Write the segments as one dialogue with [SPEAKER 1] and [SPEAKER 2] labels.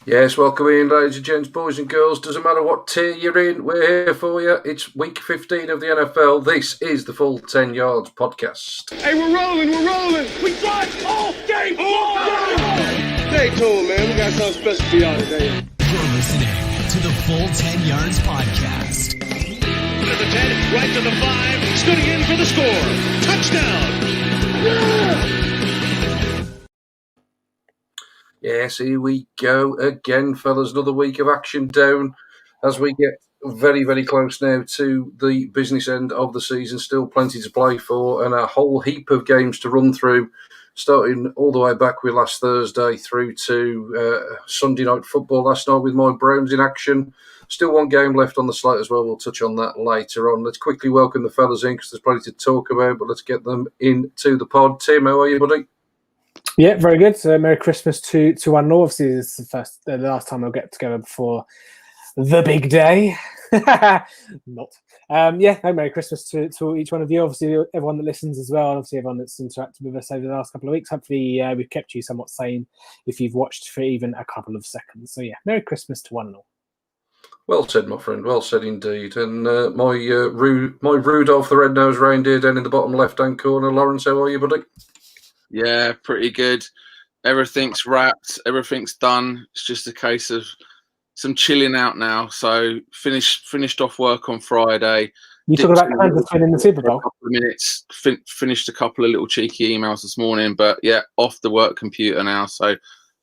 [SPEAKER 1] Yes, welcome in, ladies and gents, boys and girls. Doesn't matter what tier you're in, we're here for you. It's week 15 of the NFL. This is the Full 10 Yards podcast.
[SPEAKER 2] Hey, we're rolling. We got all game long. Stay tuned, man. We got something special for y'all today.
[SPEAKER 3] You're listening to the Full 10 Yards podcast.
[SPEAKER 4] To the 10, right to the 5, scooting in for the score. Touchdown.
[SPEAKER 2] Yeah!
[SPEAKER 1] Yes, here we go again, fellas. Another week of action down as we get very, very close now to the business end of the season. Still plenty to play for and a whole heap of games to run through, starting all the way back with last Thursday through to Sunday night football last night with my Browns in action. Still one game left on the slate as well. We'll touch on that later on. Let's quickly welcome the fellas in because there's plenty to talk about, but let's get them into the pod. Tim, how are you, buddy?
[SPEAKER 5] Yeah, very good. So Merry Christmas to one and all. Obviously, this is the last time we'll get together before the big day. Not. Merry Christmas to each one of you. Obviously, everyone that listens as well. And obviously, everyone that's interacted with us over the last couple of weeks. Hopefully, we've kept you somewhat sane if you've watched for even a couple of seconds. So, yeah, Merry Christmas to one and all.
[SPEAKER 1] Well said, my friend. Well said indeed. And my Rudolph the Red-Nosed Reindeer down in the bottom left-hand corner. Lawrence, how are you, buddy?
[SPEAKER 6] Yeah, pretty good. Everything's wrapped. Everything's done. It's just a case of some chilling out now. So finished off work on Friday.
[SPEAKER 5] You talking about Kansas winning the Super Bowl?
[SPEAKER 6] A couple of minutes. Finished a couple of little cheeky emails this morning. But, yeah, off the work computer now. So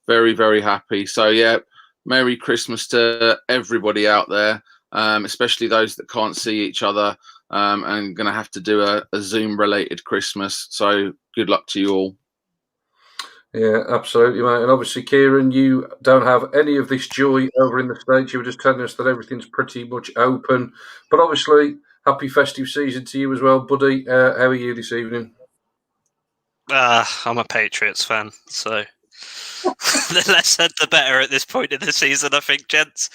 [SPEAKER 6] very, very happy. So, yeah, Merry Christmas to everybody out there, especially those that can't see each other. And going to have to do a Zoom-related Christmas. So good luck to you all.
[SPEAKER 1] Yeah, absolutely, mate. And obviously, Kieran, you don't have any of this joy over in the States. You were just telling us that everything's pretty much open. But obviously, happy festive season to you as well, buddy. How are you this evening?
[SPEAKER 7] I'm a Patriots fan, so the less said, the better at this point in the season, I think, gents.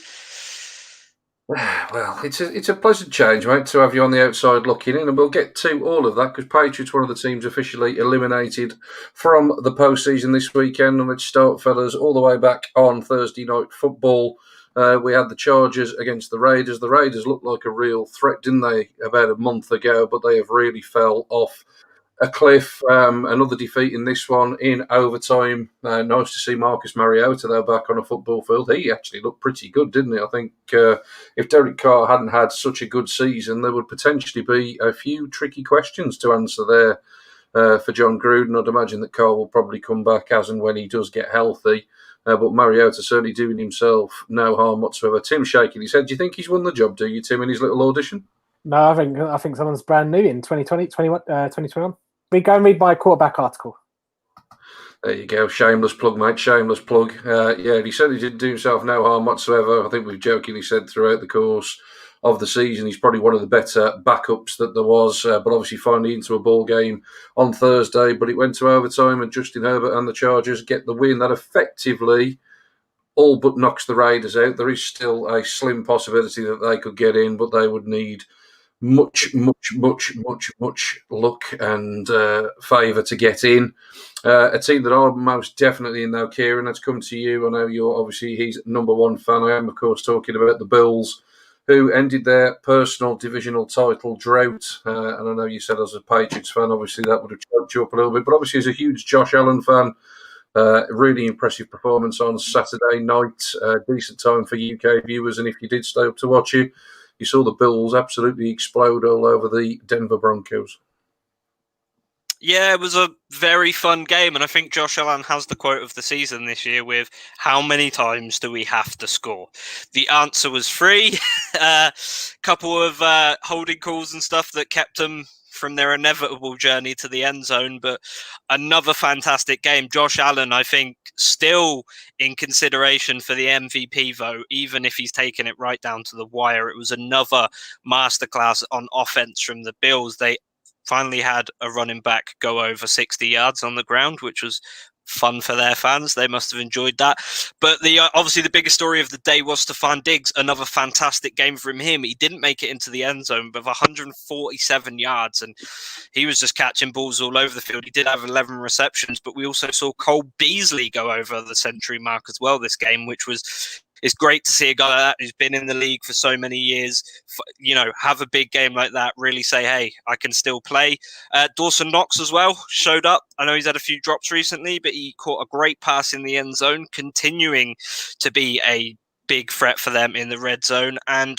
[SPEAKER 1] Well, it's a pleasant change, mate, to have you on the outside looking in, and we'll get to all of that because Patriots, one of the teams officially eliminated from the postseason this weekend. And let's start, fellas, all the way back on Thursday night football. We had the Chargers against the Raiders. The Raiders looked like a real threat, didn't they, about a month ago, but they have really fell off a cliff. Another defeat in this one in overtime. Nice to see Marcus Mariota, though, back on a football field. He actually looked pretty good, didn't he? I think if Derek Carr hadn't had such a good season, there would potentially be a few tricky questions to answer there for John Gruden. I'd imagine that Carr will probably come back as and when he does get healthy. But Mariota certainly doing himself no harm whatsoever. Tim shaking his head. Do you think he's won the job, do you, Tim, in his little audition?
[SPEAKER 5] No, I think someone's brand new in 2020, 2021. Go and read my quarterback article.
[SPEAKER 1] There you go. Shameless plug, mate. Shameless plug. He certainly didn't do himself no harm whatsoever. I think we've jokingly said throughout the course of the season he's probably one of the better backups that there was, but obviously finally into a ball game on Thursday. But it went to overtime and Justin Herbert and the Chargers get the win. That effectively all but knocks the Raiders out. There is still a slim possibility that they could get in, but they would need much luck and favour to get in. A team that I'm most definitely in, though, Kieran, let's come to you. I know he's number one fan. I am, of course, talking about the Bills, who ended their personal divisional title drought. And I know you said as a Patriots fan, obviously that would have choked you up a little bit. But obviously as a huge Josh Allen fan, really impressive performance on Saturday night. Decent time for UK viewers. And if you did stay up to watch it, you saw the Bills absolutely explode all over the Denver Broncos.
[SPEAKER 7] Yeah, it was a very fun game, and I think Josh Allen has the quote of the season this year with how many times do we have to score? The answer was 3. Couple of holding calls and stuff that kept them from their inevitable journey to the end zone, but another fantastic game. Josh Allen, I think, still in consideration for the MVP vote, even if he's taken it right down to the wire. It was another masterclass on offense from the Bills. They finally had a running back go over 60 yards on the ground, which was fun for their fans. They must have enjoyed that. But obviously the biggest story of the day was Stephon Diggs. Another fantastic game from him. He didn't make it into the end zone, but 147 yards, and he was just catching balls all over the field. He did have 11 receptions, but we also saw Cole Beasley go over the century mark as well this game, which was... It's great to see a guy like that who's been in the league for so many years, have a big game like that, really say, hey, I can still play. Dawson Knox as well showed up. I know he's had a few drops recently, but he caught a great pass in the end zone, continuing to be a big threat for them in the red zone. And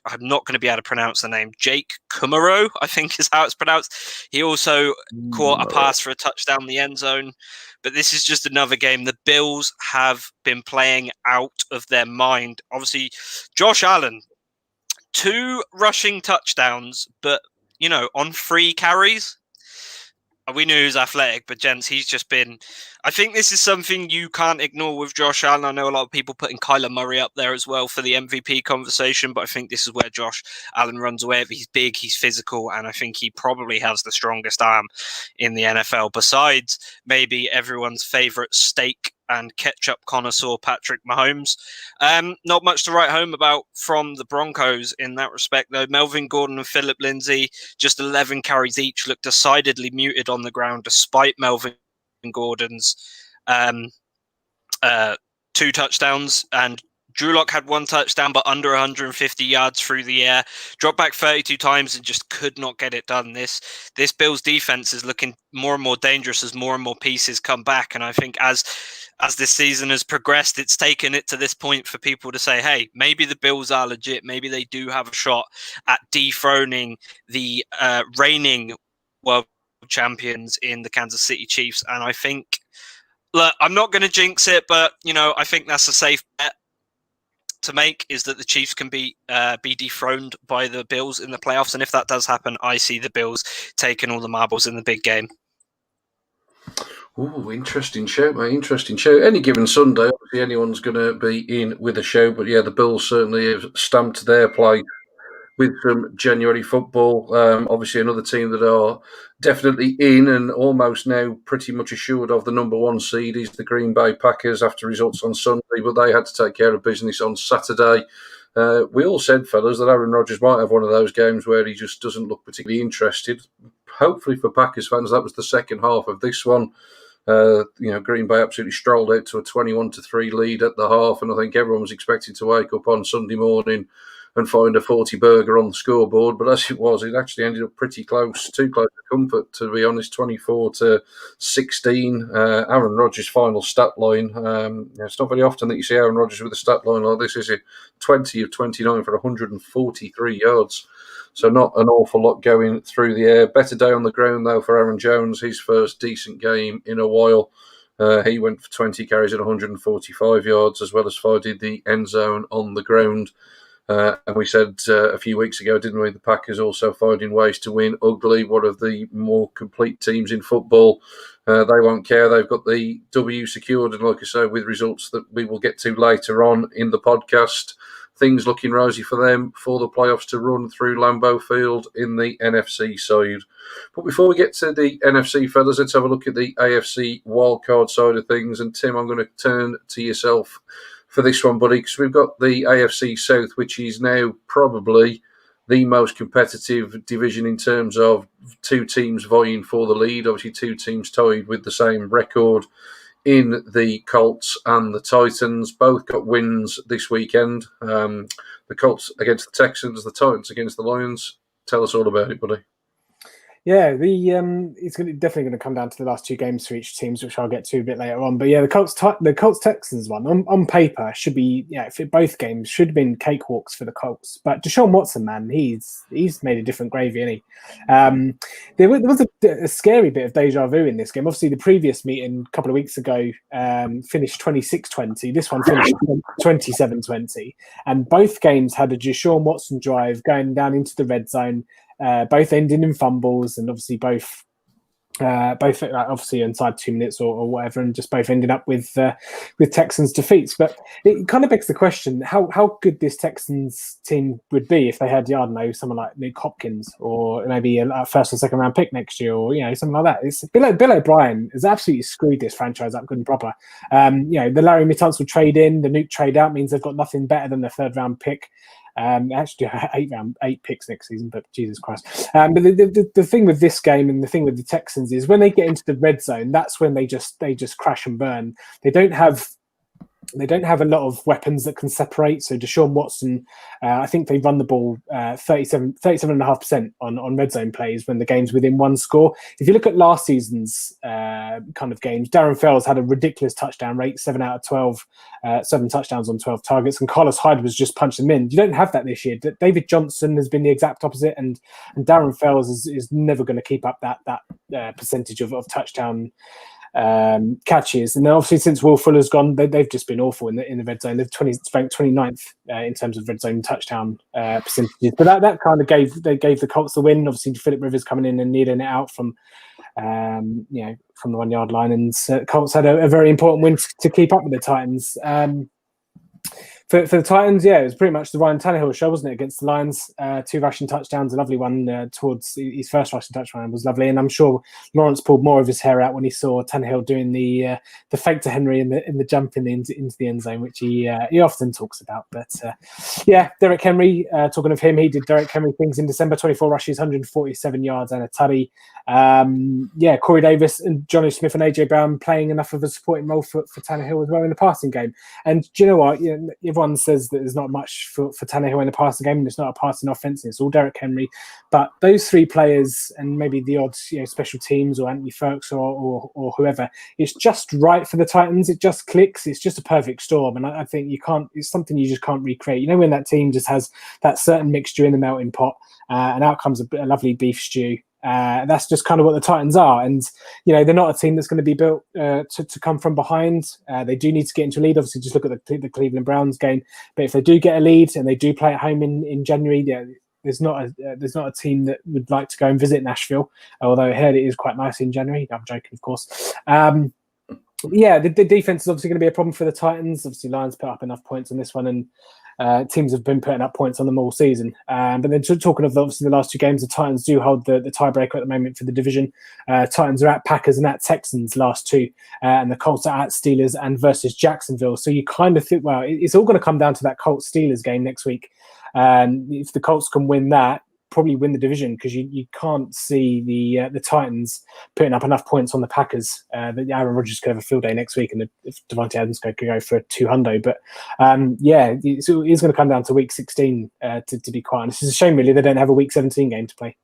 [SPEAKER 7] I'm not going to be able to pronounce the name. Jake Kumaro, I think is how it's pronounced. He also caught a pass for a touchdown in the end zone. But this is just another game. The Bills have been playing out of their mind. Obviously, Josh Allen, 2 rushing touchdowns, but, on 3 carries. We knew he was athletic, but gents, he's just been... I think this is something you can't ignore with Josh Allen. I know a lot of people putting Kyler Murray up there as well for the MVP conversation, but I think this is where Josh Allen runs away. He's big, he's physical, and I think he probably has the strongest arm in the NFL, besides maybe everyone's favorite steak and ketchup connoisseur Patrick Mahomes. Not much to write home about from the Broncos in that respect, though. Melvin Gordon and Philip Lindsay, just 11 carries each, looked decidedly muted on the ground, despite Melvin Gordon's 2 touchdowns. And Drew Lock had 1 touchdown, but under 150 yards through the air. Dropped back 32 times and just could not get it done. This Bills defense is looking more and more dangerous as more and more pieces come back. And I think as this season has progressed, it's taken it to this point for people to say, hey, maybe the Bills are legit. Maybe they do have a shot at dethroning the reigning world champions in the Kansas City Chiefs. And I think, look, I'm not going to jinx it, but, I think that's a safe bet to make, is that the Chiefs can be dethroned by the Bills in the playoffs. And if that does happen, I see the Bills taking all the marbles in the big game.
[SPEAKER 1] Oh, interesting show, mate. Interesting show. Any given Sunday, obviously anyone's going to be in with a show. But yeah, the Bills certainly have stamped their play with some January football. Obviously another team that are definitely in and almost now pretty much assured of the number 1 seed is the Green Bay Packers after results on Sunday, but they had to take care of business on Saturday. We all said, fellas, that Aaron Rodgers might have one of those games where he just doesn't look particularly interested. Hopefully for Packers fans, that was the second half of this one. Green Bay absolutely strolled out to a 21-3 lead at the half, and I think everyone was expected to wake up on Sunday morning and find a 40 burger on the scoreboard. But as it was, it actually ended up pretty close, too close to comfort, to be honest, 24-16. Aaron Rodgers' final stat line. It's not very often that you see Aaron Rodgers with a stat line like this, is it? 20 of 29 for 143 yards. So not an awful lot going through the air. Better day on the ground, though, for Aaron Jones, his first decent game in a while. He went for 20 carries at 145 yards, as well as finding the end zone on the ground. And we said a few weeks ago, didn't we, the Packers also finding ways to win ugly, one of the more complete teams in football. They won't care. They've got the W secured, and like I say, with results that we will get to later on in the podcast, things looking rosy for them for the playoffs to run through Lambeau Field in the NFC side. But before we get to the NFC, fellas, let's have a look at the AFC wildcard side of things. And Tim, I'm going to turn to yourself for this one, buddy, because we've got the AFC South, which is now probably the most competitive division in terms of 2 teams vying for the lead. Obviously, 2 teams tied with the same record in the Colts and the Titans. Both got wins this weekend. The Colts against the Texans, the Titans against the Lions. Tell us all about it, buddy.
[SPEAKER 5] Yeah, it's definitely going to come down to the last 2 games for each teams, which I'll get to a bit later on. But yeah, the Colts Texans one on paper should be, for both games should have been cakewalks for the Colts. But Deshaun Watson, man, he's made a different gravy, hasn't he? There was a scary bit of deja vu in this game. Obviously, the previous meeting a couple of weeks ago finished 26-20. This one finished 27-20, and both games had a Deshaun Watson drive going down into the red zone. Both ending in fumbles, and obviously both both obviously inside 2 minutes or whatever, and just both ended up with Texans defeats. But it kind of begs the question: how good this Texans team would be if they had, I don't know, someone like Nick Hopkins, or maybe a first or second round pick next year, or something like that. It's Bill O'Brien has absolutely screwed this franchise up good and proper. The Larry Mitanzel trade in, the Nuke trade out means they've got nothing better than the third round pick. Actually, 8 picks next season, but Jesus Christ. But the thing with this game and the thing with the Texans is when they get into the red zone, that's when they just crash and burn. They don't have a lot of weapons that can separate. So Deshaun Watson, I think they run the ball 37.5% on red zone plays when the game's within one score. If you look at last season's kind of games, Darren Fells had a ridiculous touchdown rate, 7 out of 12, 7 touchdowns on 12 targets, and Carlos Hyde was just punching them in. You don't have that this year. David Johnson has been the exact opposite, and Darren Fells is never going to keep up that percentage of touchdown catches. And then obviously since Will Fuller's gone, they've just been awful in the red zone. They've ranked 29th in terms of red zone touchdown percentages. But that kind of gave the Colts the win. Obviously Phillip Rivers coming in and needing it out from from the 1 yard line, and Colts had a very important win to keep up with the Titans. For the Titans, it was pretty much the Ryan Tannehill show, wasn't it, against the Lions? 2 rushing touchdowns, a lovely one towards his first rushing touchdown was lovely, and I'm sure Lawrence pulled more of his hair out when he saw Tannehill doing the fake to Henry in the jump into the end zone, which he often talks about. But Derrick Henry, talking of him, he did Derrick Henry things in December: 24 rushes, 147 yards, and a tutty. Corey Davis and Johnny Smith and AJ Brown playing enough of a supporting role for Tannehill as well in the passing game. And do you know what? Everyone says that there's not much for Tannehill in the passing game, and it's not a passing offense. It's all Derrick Henry. But those 3 players, and maybe the odd special teams or Anthony Ferks or whoever, it's just right for the Titans. It just clicks. It's just a perfect storm, and I think it's something you just can't recreate. When that team just has that certain mixture in the melting pot, and out comes a lovely beef stew. That's just kind of what the Titans are, and they're not a team that's going to be built to come from behind. They do need to get into a lead. Obviously, just look at the Cleveland Browns game. But if they do get a lead and they do play at home in January, there's not a team that would like to go and visit Nashville. Although I heard it is quite nice in January. I'm joking, of course. The defense is obviously going to be a problem for the Titans. Obviously, Lions put up enough points on this one, and teams have been putting up points on them all season. But then talking of obviously the last 2 games, the Titans do hold the tiebreaker at the moment for the division. Titans are at Packers and at Texans last 2, and the Colts are at Steelers and versus Jacksonville. So you kind of think, well, it's all going to come down to that Colts-Steelers game next week. If the Colts can win that, probably win the division, because you can't see the Titans putting up enough points on the Packers that Aaron Rodgers could have a field day next week, and if Devontae Adams could go for a 200. But it's going to come down to week 16 to be quite honest. It's a shame really they don't have a week 17 game to play.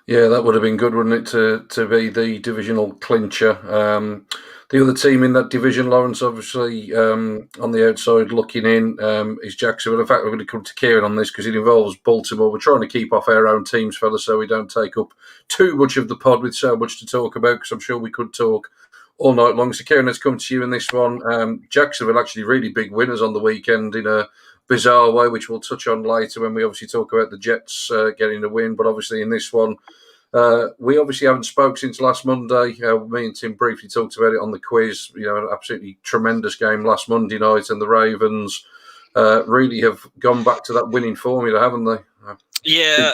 [SPEAKER 1] Yeah, that would have been good, wouldn't it, to be the divisional clincher. The other team in that division, Lawrence, obviously on the outside looking in, is Jacksonville. In fact, we're going to come to Kieran on this because it involves Baltimore. We're trying to keep off our own teams, fellas, so we don't take up too much of the pod with so much to talk about, because I'm sure we could talk all night long. So, Kieran, let's come to you in this one. Jacksonville actually really big winners on the weekend in a bizarre way, which we'll touch on later when we obviously talk about the Jets getting the win. But obviously in this one, we obviously haven't spoke since last Monday. Me and Tim briefly talked about it on the quiz. An absolutely tremendous game last Monday night, and the Ravens really have gone back to that winning formula, haven't they?
[SPEAKER 7] Yeah,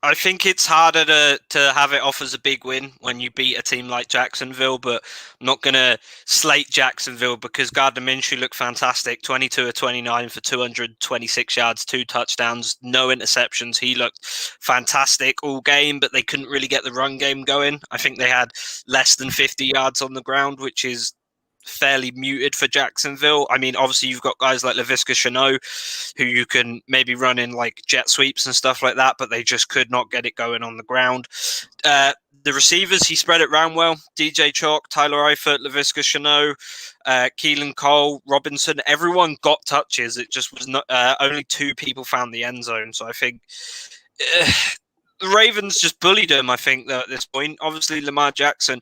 [SPEAKER 7] I think it's harder to have it off as a big win when you beat a team like Jacksonville, but I'm not going to slate Jacksonville because Gardner Minshew looked fantastic. 22 of 29 for 226 yards, 2 touchdowns, no interceptions. He looked fantastic all game, but they couldn't really get the run game going. I think they had less than 50 yards on the ground, which is fairly muted for Jacksonville. I mean, obviously you've got guys like Laviska Shenault who you can maybe run in like jet sweeps and stuff like that, but they just could not get it going on the ground. The receivers, he spread it around well. DJ Chalk, Tyler Eifert, Laviska Shenault, Keelan Cole, Robinson, everyone got touches. It just was not only 2 people found the end zone. So I think the Ravens just bullied them, I think, at this point. Obviously Lamar Jackson,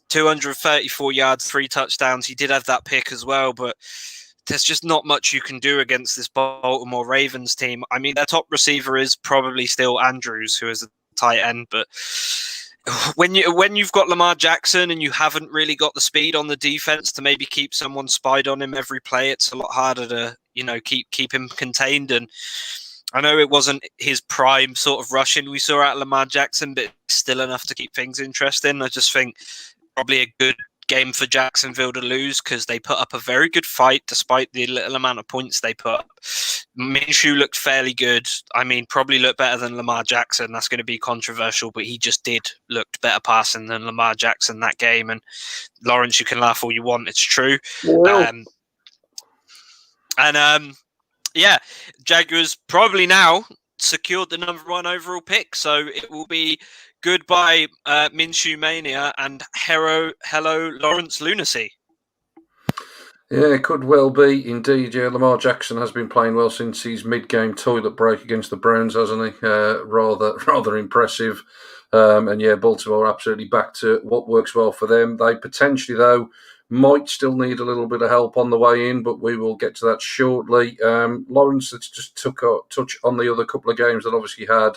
[SPEAKER 7] 234 yards, 3 touchdowns. He did have that pick as well, but there's just not much you can do against this Baltimore Ravens team. I mean, their top receiver is probably still Andrews, who is a tight end, but when you've got Lamar Jackson and you haven't really got the speed on the defense to maybe keep someone spied on him every play, it's a lot harder to keep him contained. And I know it wasn't his prime sort of rushing we saw out of Lamar Jackson, but still enough to keep things interesting. I just think probably a good game for Jacksonville to lose because they put up a very good fight despite the little amount of points they put up. Minshew looked fairly good. I mean, probably looked better than Lamar Jackson. That's going to be controversial, but he just did look better passing than Lamar Jackson that game. And Lawrence, you can laugh all you want. It's true. Yeah, Jaguars probably now secured the number 1 overall pick. So it will be goodbye Minshew Mania and hello Lawrence Lunacy.
[SPEAKER 1] Yeah, it could well be indeed. Yeah, Lamar Jackson has been playing well since his mid-game toilet break against the Browns, hasn't he? Rather impressive. And yeah, Baltimore absolutely back to what works well for them. They potentially, though, might still need a little bit of help on the way in, but we will get to that shortly. Lawrence, let's just touch on the other couple of games that obviously had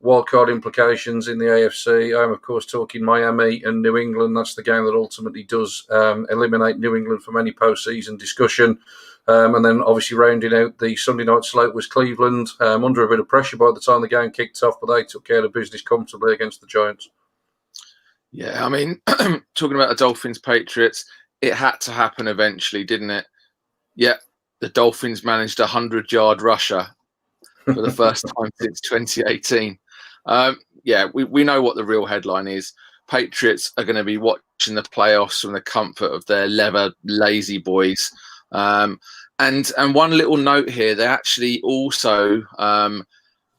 [SPEAKER 1] wildcard implications in the AFC. I'm, of course, talking Miami and New England. That's the game that ultimately does eliminate New England from any postseason discussion. And then, obviously, rounding out the Sunday night slate was Cleveland, under a bit of pressure by the time the game kicked off, but they took care of business comfortably against the Giants.
[SPEAKER 6] Yeah, I mean, talking about the Dolphins-Patriots, it had to happen eventually, didn't it? Yeah, the Dolphins managed a 100-yard rusher for the first time since 2018. Yeah, we know what the real headline is. Patriots are going to be watching the playoffs from the comfort of their leather lazy boys. And one little note here, they actually also,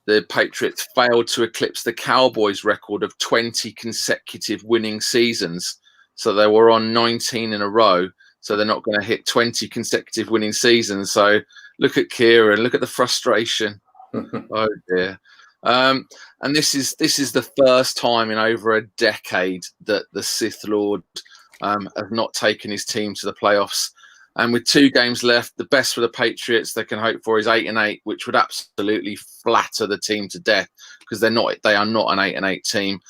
[SPEAKER 6] the Patriots failed to eclipse the Cowboys' record of 20 consecutive winning seasons. So they were on 19 in a row. So they're not going to hit 20 consecutive winning seasons. So look at Kieran, look at the frustration. Oh dear. And this is the first time in over a decade that the Sith Lord have not taken his team to the playoffs. And with 2 games left, the best for the Patriots they can hope for is 8-8, which would absolutely flatter the team to death because they are not an 8-8 team.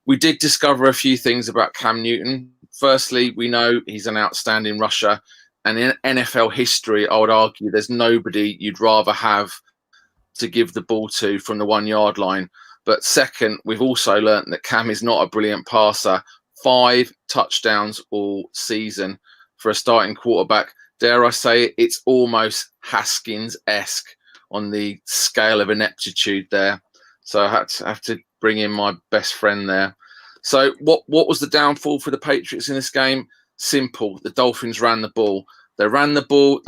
[SPEAKER 6] We did discover a few things about Cam Newton. Firstly, we know he's an outstanding rusher. And in NFL history, I would argue there's nobody you'd rather have to give the ball to from the 1-yard line. But second, we've also learned that Cam is not a brilliant passer. 5 touchdowns all season for a starting quarterback. Dare I say it, it's almost Haskins-esque on the scale of ineptitude there. So I have to bring in my best friend there. So what was the downfall for the Patriots in this game? Simple. The Dolphins ran the ball. They ran the ball.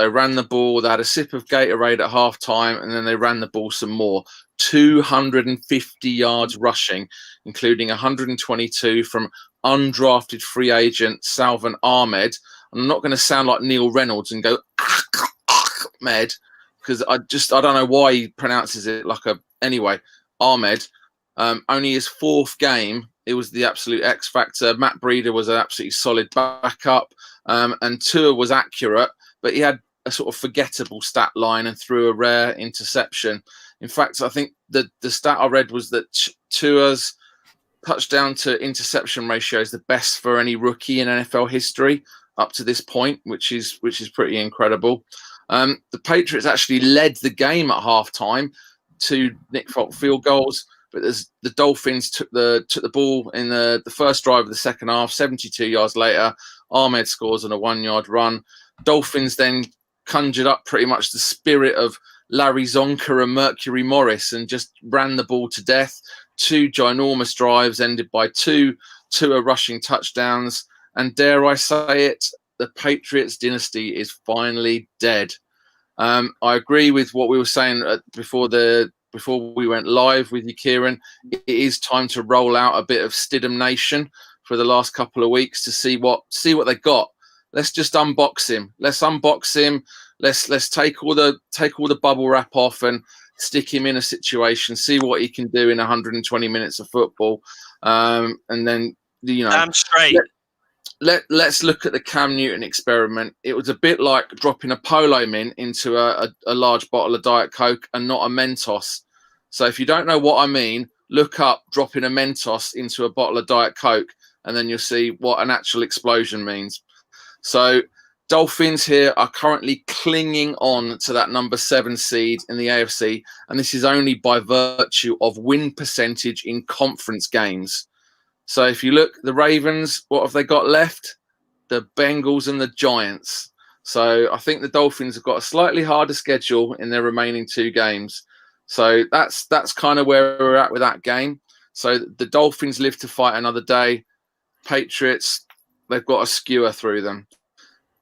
[SPEAKER 6] They had a sip of Gatorade at halftime, and then they ran the ball some more. 250 yards rushing, including 122 from undrafted free agent Salvon Ahmed. I'm not going to sound like Neil Reynolds and go Ahmed, because I don't know why he pronounces it like a. Anyway, Ahmed, only his 4th game. It was the absolute X factor. Matt Breida was an absolutely solid backup. And Tua was accurate, but he had a sort of forgettable stat line and threw a rare interception. In fact, I think the stat I read was that Tua's touchdown to interception ratio is the best for any rookie in NFL history up to this point, which is pretty incredible. The Patriots actually led the game at halftime, 2 Nick Folk field goals. But the Dolphins took the ball in the first drive of the second half. 72 yards later, Ahmed scores on a 1-yard run. Dolphins then conjured up pretty much the spirit of Larry Zonka and Mercury Morris and just ran the ball to death. 2 ginormous drives ended by 2 rushing touchdowns. And dare I say it, the Patriots dynasty is finally dead. I agree with what we were saying before we went live with you, Kieran. It is time to roll out a bit of Stidham Nation for the last couple of weeks to see what they got. Let's just unbox him. Let's unbox him. Let's take all the bubble wrap off and stick him in a situation. See what he can do in 120 minutes of football, and then
[SPEAKER 7] Damn straight.
[SPEAKER 6] Let's look at the Cam Newton experiment. It was a bit like dropping a Polo Mint into a large bottle of Diet Coke and not a Mentos. So if you don't know what I mean, look up, dropping a Mentos into a bottle of Diet Coke, and then you'll see what an actual explosion means. So Dolphins here are currently clinging on to that number 7 seed in the AFC, and this is only by virtue of win percentage in conference games. So if you look, the Ravens, what have they got left? The Bengals and the Giants. So I think the Dolphins have got a slightly harder schedule in their remaining 2 games. So that's kind of where we're at with that game. So the Dolphins live to fight another day. Patriots, they've got a skewer through them.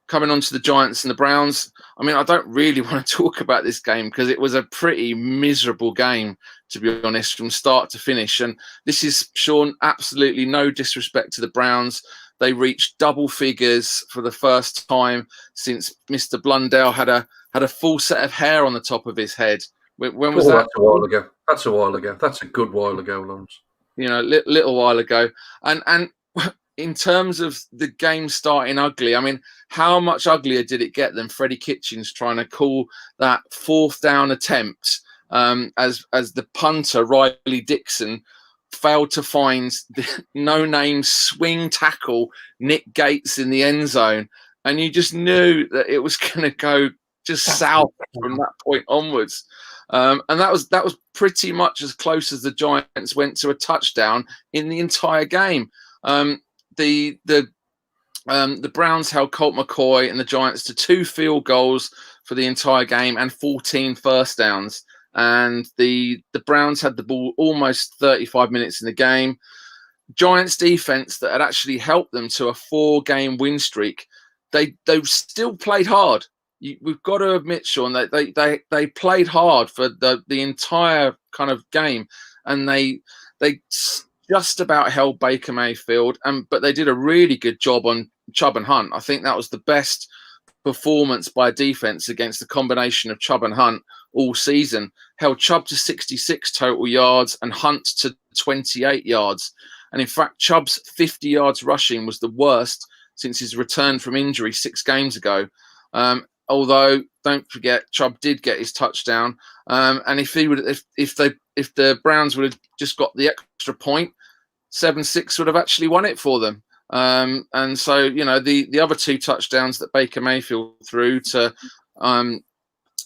[SPEAKER 6] Coming on to the Giants and the Browns, I mean, I don't really want to talk about this game because it was a pretty miserable game, to be honest, from start to finish. And this is, Sean, absolutely no disrespect to the Browns. They reached double figures for the first time since Mr. Blundell had a full set of hair on the top of his head. When was that?
[SPEAKER 1] That's a while ago. That's a while ago. That's a good while ago, Lawrence.
[SPEAKER 6] You know, little while ago. And in terms of the game starting ugly, I mean, how much uglier did it get than Freddie Kitchens trying to call that 4th down attempt as the punter, Riley Dixon, failed to find the no-name swing tackle Nick Gates in the end zone. And you just knew that it was going to go just south from that point onwards. And that was pretty much as close as the Giants went to a touchdown in the entire game. The Browns held Colt McCoy and the Giants to 2 field goals for the entire game and 14 first downs. And the Browns had the ball almost 35 minutes in the game. Giants defense that had actually helped them to a 4-game win streak. They still played hard. We've got to admit, Sean, that they played hard for the entire kind of game, and they just about held Baker Mayfield, but they did a really good job on Chubb and Hunt. I think that was the best performance by defense against the combination of Chubb and Hunt all season. Held Chubb to 66 total yards and Hunt to 28 yards. And in fact, Chubb's 50 yards rushing was the worst since his return from injury 6 games ago. Although, don't forget, Chubb did get his touchdown. And if the Browns would have just got the extra point, 7-6 would have actually won it for them. And so, you know, the other 2 touchdowns that Baker Mayfield threw to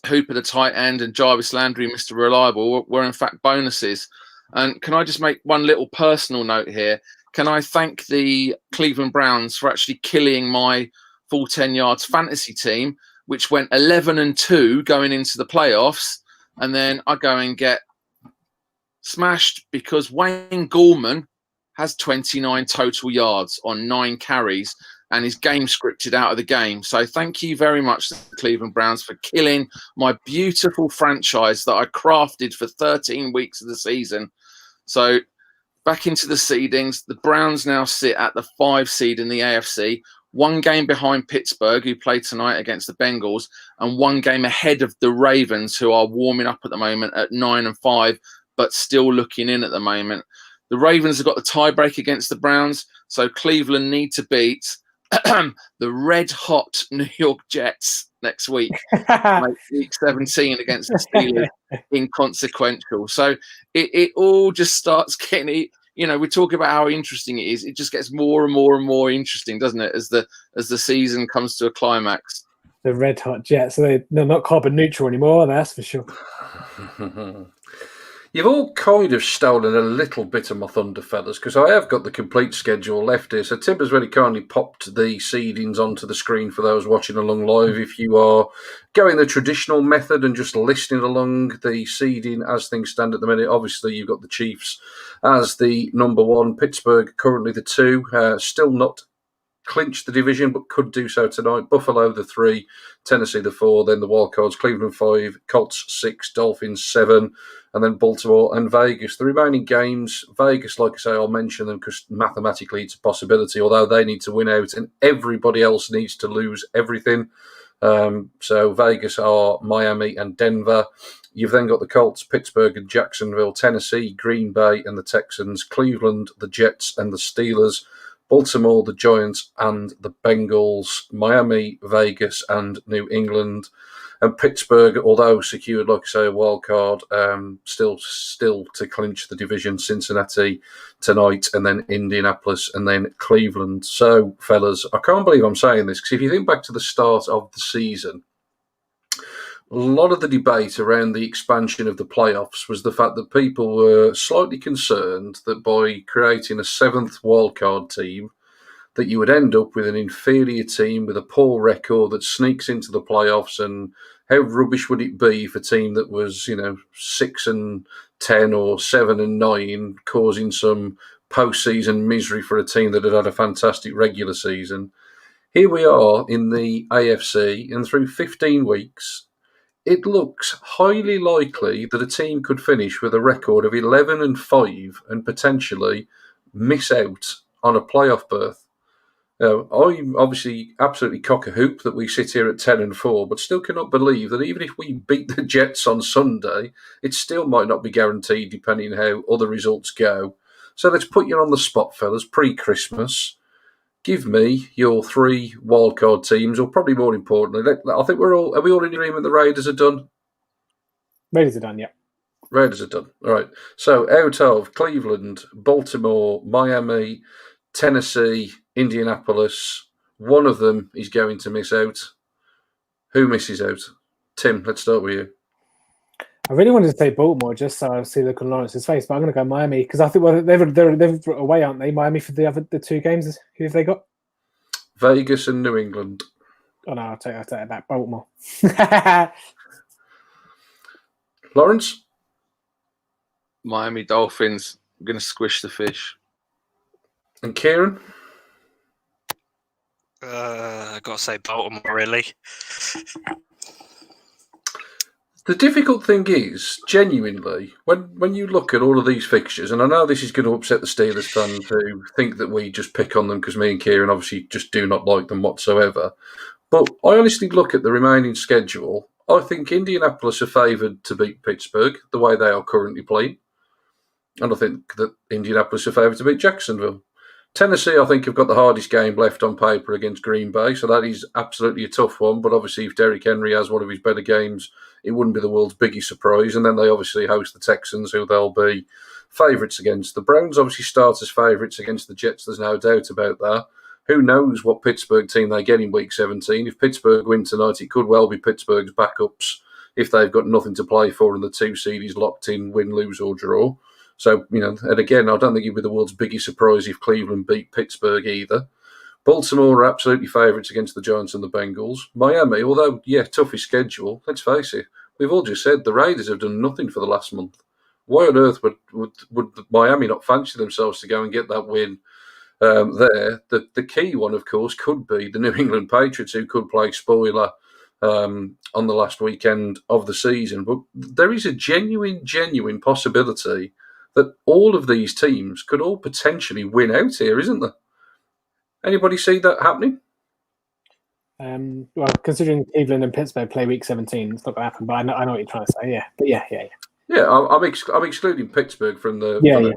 [SPEAKER 6] Hooper, the tight end, and Jarvis Landry, Mr. Reliable, were in fact bonuses. And can I just make one little personal note here? Can I thank the Cleveland Browns for actually killing my full 10 yards fantasy team, which went 11-2 going into the playoffs. And then I go and get smashed because Wayne Gallman has 29 total yards on 9 carries and his game scripted out of the game. So thank you very much to the Cleveland Browns for killing my beautiful franchise that I crafted for 13 weeks of the season. So back into the seedings, the Browns now sit at the 5 seed in the AFC, 1 game behind Pittsburgh, who play tonight against the Bengals, and 1 game ahead of the Ravens, who are warming up at the moment at 9-5, but still looking in at the moment. The Ravens have got the tiebreak against the Browns, so Cleveland need to beat the red-hot New York Jets next week, week 17 against the Steelers, inconsequential. So it all just starts getting, you know, we talk about how interesting it is. It just gets more and more and more interesting, doesn't it, as the season comes to a climax.
[SPEAKER 5] The red-hot Jets, they're not carbon neutral anymore, that's for sure.
[SPEAKER 1] You've all kind of stolen a little bit of my thunder, fellas, because I have got the complete schedule left here. So Tim has very kindly popped the seedings onto the screen for those watching along live. If you are going the traditional method and just listening along the seeding as things stand at the minute, obviously you've got the Chiefs as the number 1, Pittsburgh currently the 2, still not clinched the division, but could do so tonight. Buffalo the 3, Tennessee the 4, then the Wildcards, Cleveland 5, Colts 6, Dolphins 7, and then Baltimore and Vegas. The remaining games, Vegas, like I say, I'll mention them because mathematically it's a possibility, although they need to win out and everybody else needs to lose everything. So Vegas are Miami and Denver. You've then got the Colts, Pittsburgh and Jacksonville, Tennessee, Green Bay and the Texans, Cleveland, the Jets and the Steelers, Baltimore, the Giants, and the Bengals. Miami, Vegas, and New England. And Pittsburgh, although secured, like I say, a wild card, still to clinch the division. Cincinnati tonight, and then Indianapolis, and then Cleveland. So, fellas, I can't believe I'm saying this, because if you think back to the start of the season, a lot of the debate around the expansion of the playoffs was the fact that people were slightly concerned that by creating a seventh wildcard team, that you would end up with an inferior team with a poor record that sneaks into the playoffs. And how rubbish would it be if a team that was, 6-10 or 7-9, causing some postseason misery for a team that had had a fantastic regular season? Here we are in the AFC, and through 15 weeks, it looks highly likely that a team could finish with a record of 11-5 and potentially miss out on a playoff berth. I'm obviously absolutely cock a hoop that we sit here at 10-4, but still cannot believe that even if we beat the Jets on Sunday, it still might not be guaranteed depending on how other results go. So let's put you on the spot, fellas, pre-Christmas. Give me your 3 wildcard teams, or probably more importantly, I think are we all in agreement the Raiders are done?
[SPEAKER 5] Raiders are done, yeah.
[SPEAKER 1] Raiders are done. All right. So out of Cleveland, Baltimore, Miami, Tennessee, Indianapolis, one of them is going to miss out. Who misses out? Tim, let's start with you.
[SPEAKER 5] I really wanted to say Baltimore just so I see the look on Lawrence's face, but I'm going to go Miami because I think they're away, aren't they? Miami for the 2 games. Who have they got?
[SPEAKER 1] Vegas and New England.
[SPEAKER 5] Oh no, I'll take it back. Baltimore.
[SPEAKER 1] Lawrence?
[SPEAKER 6] Miami Dolphins. I'm going to squish the fish.
[SPEAKER 1] And Kieran?
[SPEAKER 7] I got to say Baltimore, really.
[SPEAKER 1] The difficult thing is, genuinely, when you look at all of these fixtures, and I know this is going to upset the Steelers fans who think that we just pick on them because me and Kieran obviously just do not like them whatsoever, but I honestly look at the remaining schedule. I think Indianapolis are favoured to beat Pittsburgh the way they are currently playing, and I think that Indianapolis are favoured to beat Jacksonville. Tennessee, I think, have got the hardest game left on paper against Green Bay, so that is absolutely a tough one. But obviously, if Derrick Henry has one of his better games, it wouldn't be the world's biggest surprise. And then they obviously host the Texans, who they'll be favourites against. The Browns obviously start as favourites against the Jets, there's no doubt about that. Who knows what Pittsburgh team they get in Week 17. If Pittsburgh win tonight, it could well be Pittsburgh's backups if they've got nothing to play for and the 2 seed is locked in, win, lose or draw. So, and again, I don't think it'd be the world's biggest surprise if Cleveland beat Pittsburgh either. Baltimore are absolutely favourites against the Giants and the Bengals. Miami, although, toughest schedule, let's face it, we've all just said the Raiders have done nothing for the last month. Why on earth would Miami not fancy themselves to go and get that win there? The key one, of course, could be the New England Patriots, who could play spoiler on the last weekend of the season. But there is a genuine possibility that all of these teams could all potentially win out here, isn't there? Anybody see that happening?
[SPEAKER 5] Well, considering Cleveland and Pittsburgh play Week 17, it's not going to happen. But I know what you're trying to say. Yeah, but yeah.
[SPEAKER 1] Yeah, I'm excluding Pittsburgh from the.
[SPEAKER 5] Yeah.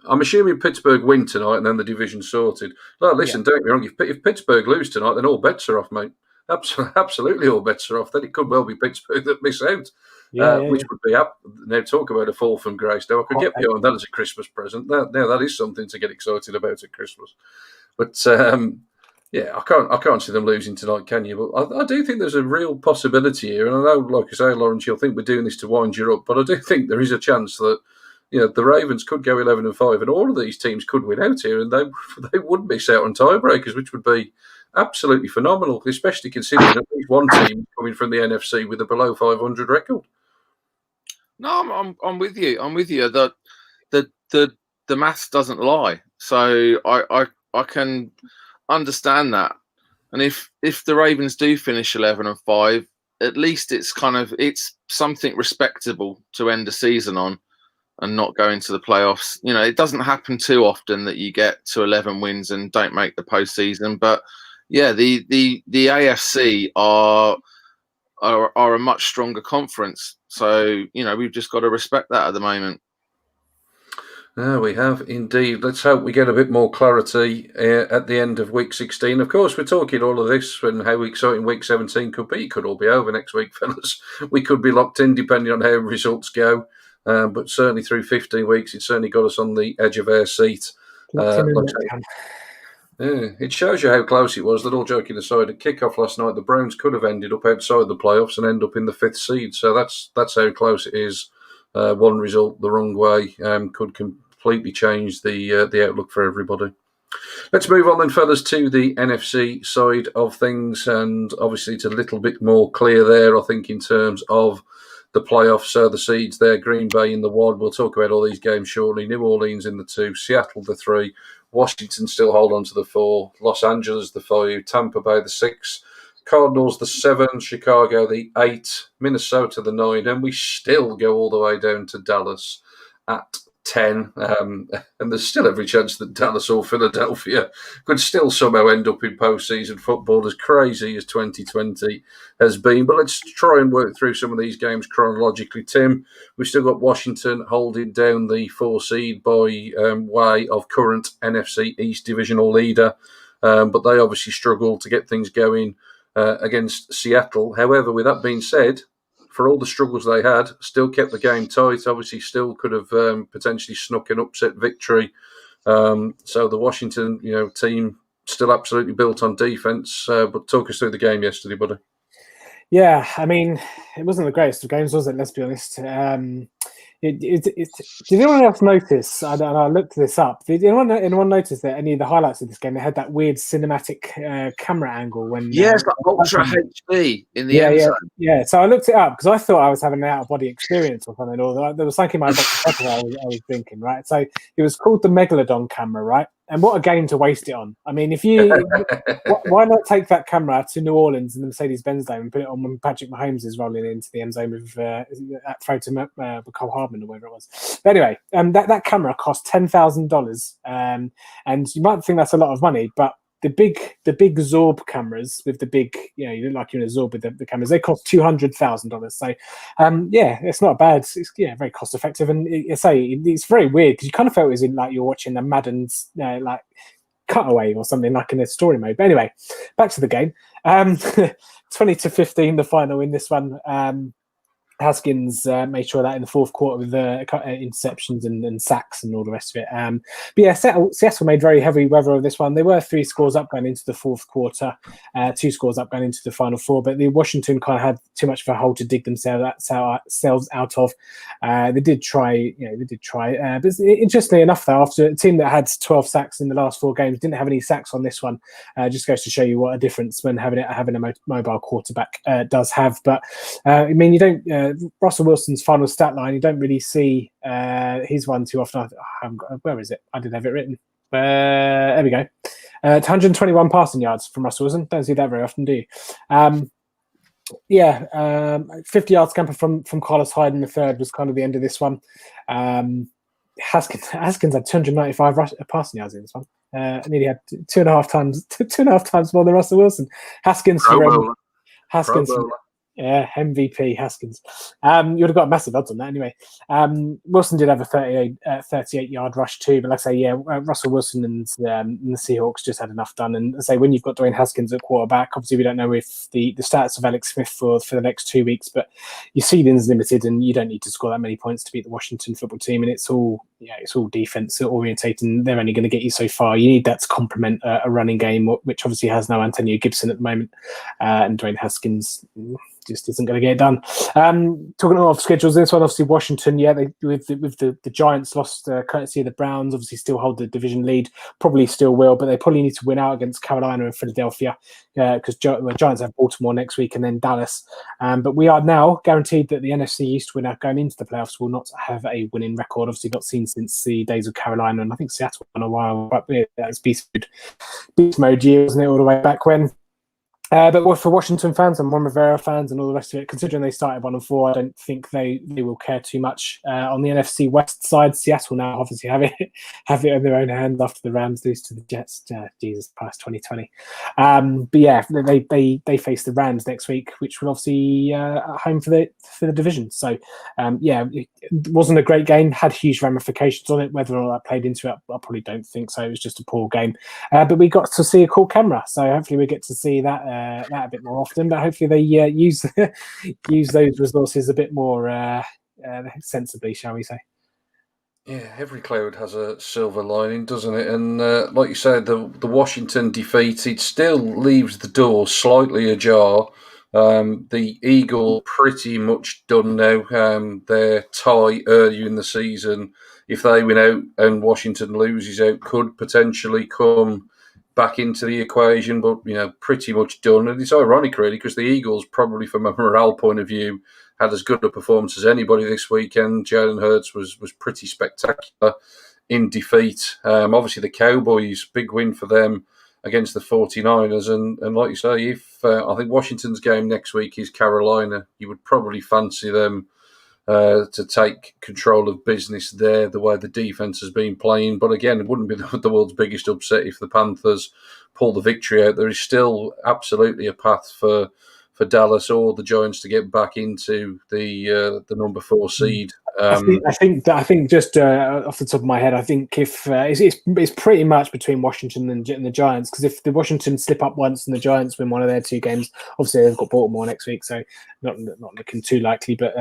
[SPEAKER 1] I'm assuming Pittsburgh win tonight and then the division's sorted. No, listen, don't get me wrong. If Pittsburgh lose tonight, then all bets are off, mate. Absolutely, all bets are off. Then it could well be Pittsburgh that miss out. Which would be up. Now, talk about a fall from grace. Now, I could get behind that as a Christmas present. Now, that is something to get excited about at Christmas. But, I can't see them losing tonight, can you? But I do think there's a real possibility here. And I know, like I say, Lawrence, you'll think we're doing this to wind you up. But I do think there is a chance that, the Ravens could go 11-5 and all of these teams could win out here and they would miss out on tiebreakers, which would be absolutely phenomenal, especially considering at least one team coming from the NFC with a below 500 record.
[SPEAKER 6] No, I'm with you. I'm with you. The maths doesn't lie. So I can understand that. And if the Ravens do finish 11-5, at least it's something respectable to end the season on and not go into the playoffs. It doesn't happen too often that you get to 11 wins and don't make the postseason. But yeah, the AFC are a much stronger conference. So, we've just got to respect that at the moment.
[SPEAKER 1] No, we have indeed. Let's hope we get a bit more clarity at the end of week 16. Of course, we're talking all of this and how exciting week 17 could be. It could all be over next week, fellas. We could be locked in depending on how results go. But certainly through 15 weeks, it's certainly got us on the edge of our seat.
[SPEAKER 5] Locked in and
[SPEAKER 1] Like I
[SPEAKER 5] locked
[SPEAKER 1] say,
[SPEAKER 5] down.
[SPEAKER 1] yeah, it shows you how close it was. That all joking aside, at kickoff last night, the Browns could have ended up outside the playoffs and end up in the 5th seed. So that's how close it is. One result the wrong way could completely change the outlook for everybody. Let's move on then, fellas, to the NFC side of things, and obviously it's a little bit more clear there, I think, in terms of the playoffs. So the seeds there, Green Bay in the 1. We'll talk about all these games shortly. New Orleans in the 2, Seattle the 3, Washington still hold on to the 4, Los Angeles the 5, Tampa Bay the 6, Cardinals the 7, Chicago the 8, Minnesota the 9, and we still go all the way down to Dallas at 10. And there's still every chance that Dallas or Philadelphia could still somehow end up in postseason football, as crazy as 2020 has been. But let's try and work through some of these games chronologically. Tim, we've still got Washington holding down the 4 seed by way of current NFC East divisional leader. But they obviously struggled to get things going against Seattle. However, with that being said, for all the struggles they had, still kept the game tight. Obviously, still could have potentially snuck an upset victory. So the Washington, team still absolutely built on defense. But talk us through the game yesterday, buddy.
[SPEAKER 5] Yeah, I mean, it wasn't the greatest of games, was it? Let's be honest. Did anyone else notice? I looked this up. Did anyone notice that any of the highlights of this game, they had that weird cinematic camera angle when?
[SPEAKER 6] Yes, like Ultra HD in the end zone.
[SPEAKER 5] Yeah. So I looked it up because I thought I was having an out of body experience or something. Or there was something in my body I was thinking, right? So it was called the Megalodon camera, right? And what a game to waste it on. I mean, why not take that camera to New Orleans and the Mercedes-Benz Dome and put it on when Patrick Mahomes is rolling into the end zone with that throw to Cole Hardman or whatever it was. But anyway, that camera cost $10,000, and you might think that's a lot of money, but the big Zorb cameras with the big, you look like you're in a Zorb with the cameras, they cost $200,000. So, it's not bad. It's very cost effective, and it's very weird because you kind of felt it was in like you're watching a Madden's like cutaway or something like in a story mode. But anyway, back to the game. 20-15, the final in this one. Haskins made sure that in the 4th quarter with the interceptions and sacks and all the rest of it. But yeah, Seattle made very heavy weather of this one. They were 3 scores up going into the 4th quarter, 2 scores up going into the final 4. But the Washington kind of had too much of a hole to dig themselves out of. They did try. But interestingly enough, though, after a team that had 12 sacks in the last 4 games didn't have any sacks on this one, just goes to show you what a difference when having a mobile quarterback does have. But I mean, you don't. Russell Wilson's final stat line, you don't really see his one too often. Where is it? I did have it written. There we go. 121 passing yards from Russell Wilson. Don't see that very often, do you? 50 yards scamper from Carlos Hyde in the 3rd was kind of the end of this one. Haskins had 295 passing yards in this one. Nearly had 2.5 times more than Russell Wilson. Haskins. Yeah, MVP Haskins. You would have got massive odds on that anyway. Wilson did have a 38-yard rush too, but like I say, Russell Wilson and the Seahawks just had enough done. And I say, when you've got Dwayne Haskins at quarterback, obviously we don't know if the stats of Alex Smith for the next 2 weeks, but your ceiling's limited, and you don't need to score that many points to beat the Washington football team. And it's all defense orientated, and they're only going to get you so far. You need that to complement a running game, which obviously has no Antonio Gibson at the moment, and Dwayne Haskins just isn't going to get it done. Talking of schedules, this one obviously Washington, with the Giants lost courtesy of the Browns, obviously still hold the division lead, probably still will, but they probably need to win out against Carolina and Philadelphia because the Giants have Baltimore next week and then Dallas. But we are now guaranteed that the NFC East winner going into the playoffs will not have a winning record. Obviously not seen since the days of Carolina, and I think Seattle won a while, but that was beast mode year, wasn't it, all the way back when? But for Washington fans and Ron Rivera fans and all the rest of it, considering they started 1-4, I don't think they will care too much. On the NFC West side, Seattle now obviously have it in their own hands after the Rams lose to the Jets. Jesus Christ, 2020. But yeah, they face the Rams next week, which will obviously at home for the division. So yeah, it wasn't a great game. Had huge ramifications on it. Whether or not that played into it, I probably don't think so. It was just a poor game. But we got to see a cool camera, so hopefully we get to see that a bit more often. But hopefully they use those resources a bit more sensibly, shall we say?
[SPEAKER 1] Yeah, every cloud has a silver lining, doesn't it? And like you said, the Washington defeat, it still leaves the door slightly ajar. The Eagles pretty much done now. Their tie earlier in the season, if they win out and Washington loses out, could potentially come back into the equation, but pretty much done. And it's ironic, really, because the Eagles, probably from a morale point of view, had as good a performance as anybody this weekend. Jalen Hurts was pretty spectacular in defeat. Obviously, the Cowboys, big win for them against the 49ers. And like you say, if I think Washington's game next week is Carolina, you would probably fancy them to take control of business there, the way the defense has been playing. But again, it wouldn't be the world's biggest upset if the Panthers pull the victory out. There is still absolutely a path for Dallas or the Giants to get back into the number 4 seed.
[SPEAKER 5] I think just off the top of my head, I think if it's pretty much between Washington and the Giants, because if the Washington slip up once and the Giants win one of their 2 games, obviously they've got Baltimore next week, so not looking too likely. But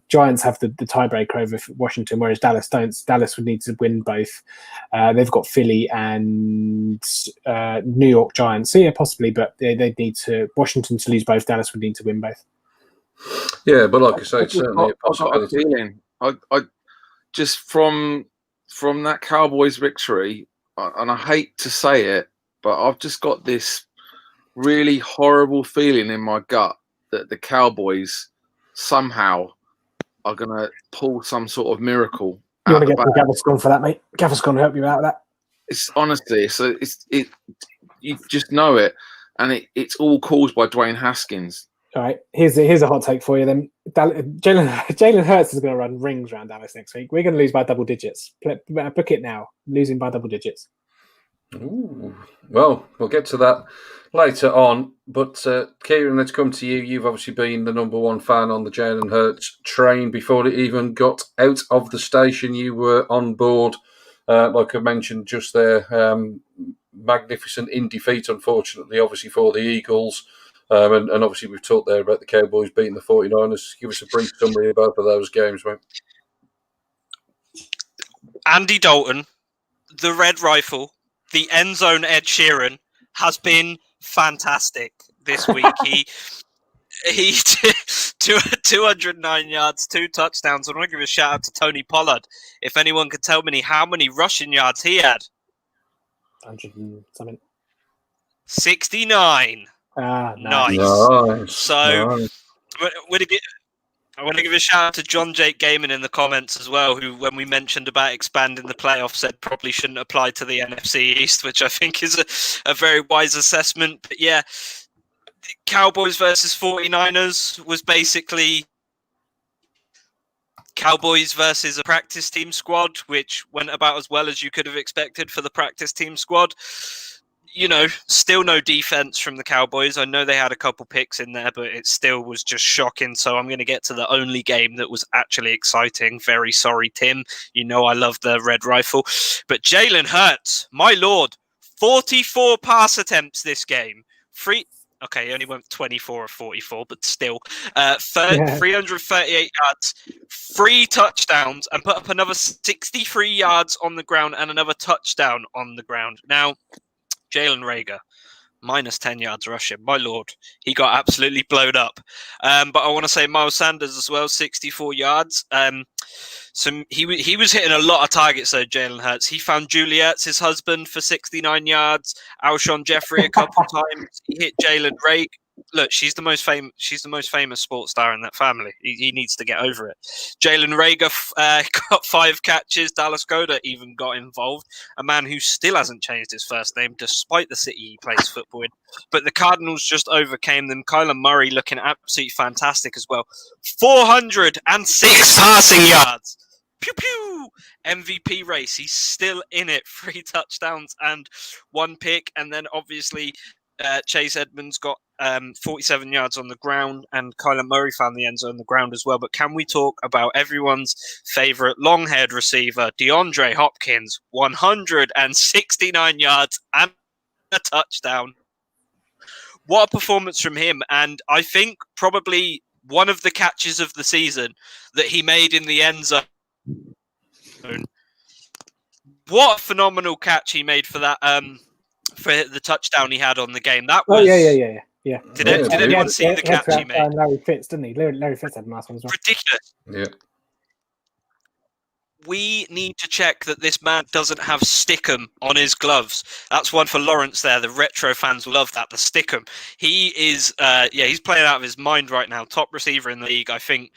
[SPEAKER 5] Giants have the tiebreaker over Washington, whereas Dallas don't. Dallas would need to win both. They've got Philly and New York Giants, so yeah, possibly, but they'd need to Washington to lose both. Dallas would need to win both.
[SPEAKER 1] Yeah, but like I say, it's certainly a possibility.
[SPEAKER 6] I just from that Cowboys victory, and I hate to say it, but I've just got this really horrible feeling in my gut that the Cowboys somehow are going to pull some sort of miracle.
[SPEAKER 5] You want to get Gaviscon for that, mate? Gaviscon help you out with that.
[SPEAKER 6] It's honestly, you just know it, and it's all caused by Dwayne Haskins.
[SPEAKER 5] All right, here's a hot take for you then. Jalen Hurts is going to run rings around Dallas next week. We're going to lose by double digits. Book it now. Losing by double digits.
[SPEAKER 1] Ooh. Well, we'll get to that later on. But Kieran, let's come to you. You've obviously been the number 1 fan on the Jalen Hurts train before it even got out of the station. You were on board, like I mentioned just there. Magnificent in defeat, unfortunately, obviously for the Eagles. And obviously we've talked there about the Cowboys beating the 49ers. Give us a brief summary of both of those games, mate.
[SPEAKER 7] Andy Dalton, the Red Rifle, the end zone Ed Sheeran has been fantastic this week. He 209 yards, 2 touchdowns. I want to give a shout out to Tony Pollard. If anyone could tell me how many rushing yards he had.
[SPEAKER 5] 100 and something.
[SPEAKER 7] 69.
[SPEAKER 5] Nice.
[SPEAKER 7] So
[SPEAKER 1] nice.
[SPEAKER 7] I want to give a shout out to John Jake Gaiman in the comments as well, who, when we mentioned about expanding the playoffs, said probably shouldn't apply to the NFC East, which I think is a very wise assessment. But yeah, Cowboys versus 49ers was basically Cowboys versus a practice team squad, which went about as well as you could have expected for the practice team squad. Still no defense from the Cowboys. I know they had a couple picks in there, but it still was just shocking. So I'm going to get to the only game that was actually exciting. Very sorry, Tim. I love the Red Rifle. But Jalen Hurts, my lord, 44 pass attempts this game. Okay, he only went 24 or 44, but still. 338 yards, 3 touchdowns, and put up another 63 yards on the ground and another touchdown on the ground. Now, Jalen Reagor, minus 10 yards rushing. My lord, he got absolutely blown up. But I want to say Miles Sanders as well, 64 yards. So he was hitting a lot of targets, though, Jalen Hurts. He found Juliet's his husband for 69 yards. Alshon Jeffrey a couple times. He hit Jalen Reagor. look, she's the most famous. She's the most famous sports star in that family. He needs to get over it. Jalen Rager got 5 catches. Dallas Goddard even got involved. A man who still hasn't changed his first name, despite the city he plays football in. But the Cardinals just overcame them. Kyler Murray looking absolutely fantastic as well. 406 passing yards. Pew pew! MVP race. He's still in it. 3 touchdowns and 1 pick, and then obviously. Chase Edmonds got 47 yards on the ground, and Kyler Murray found the end zone on the ground as well. But can we talk about everyone's favorite long-haired receiver, DeAndre Hopkins, 169 yards and a touchdown? What a performance from him. And I think probably one of the catches of the season that he made in the end zone. What a phenomenal catch he made for that for the touchdown he had on the game. That was
[SPEAKER 5] yeah.
[SPEAKER 7] Did anyone see the catch he made?
[SPEAKER 5] Larry Fitz, didn't he? Larry Fitz had a nice one as well.
[SPEAKER 7] Ridiculous.
[SPEAKER 1] Yeah.
[SPEAKER 7] We need to check that this man doesn't have Stickum on his gloves. That's one for Lawrence there. The retro fans will love that. The Stickum. He is, he's playing out of his mind right now. Top receiver in the league, I think.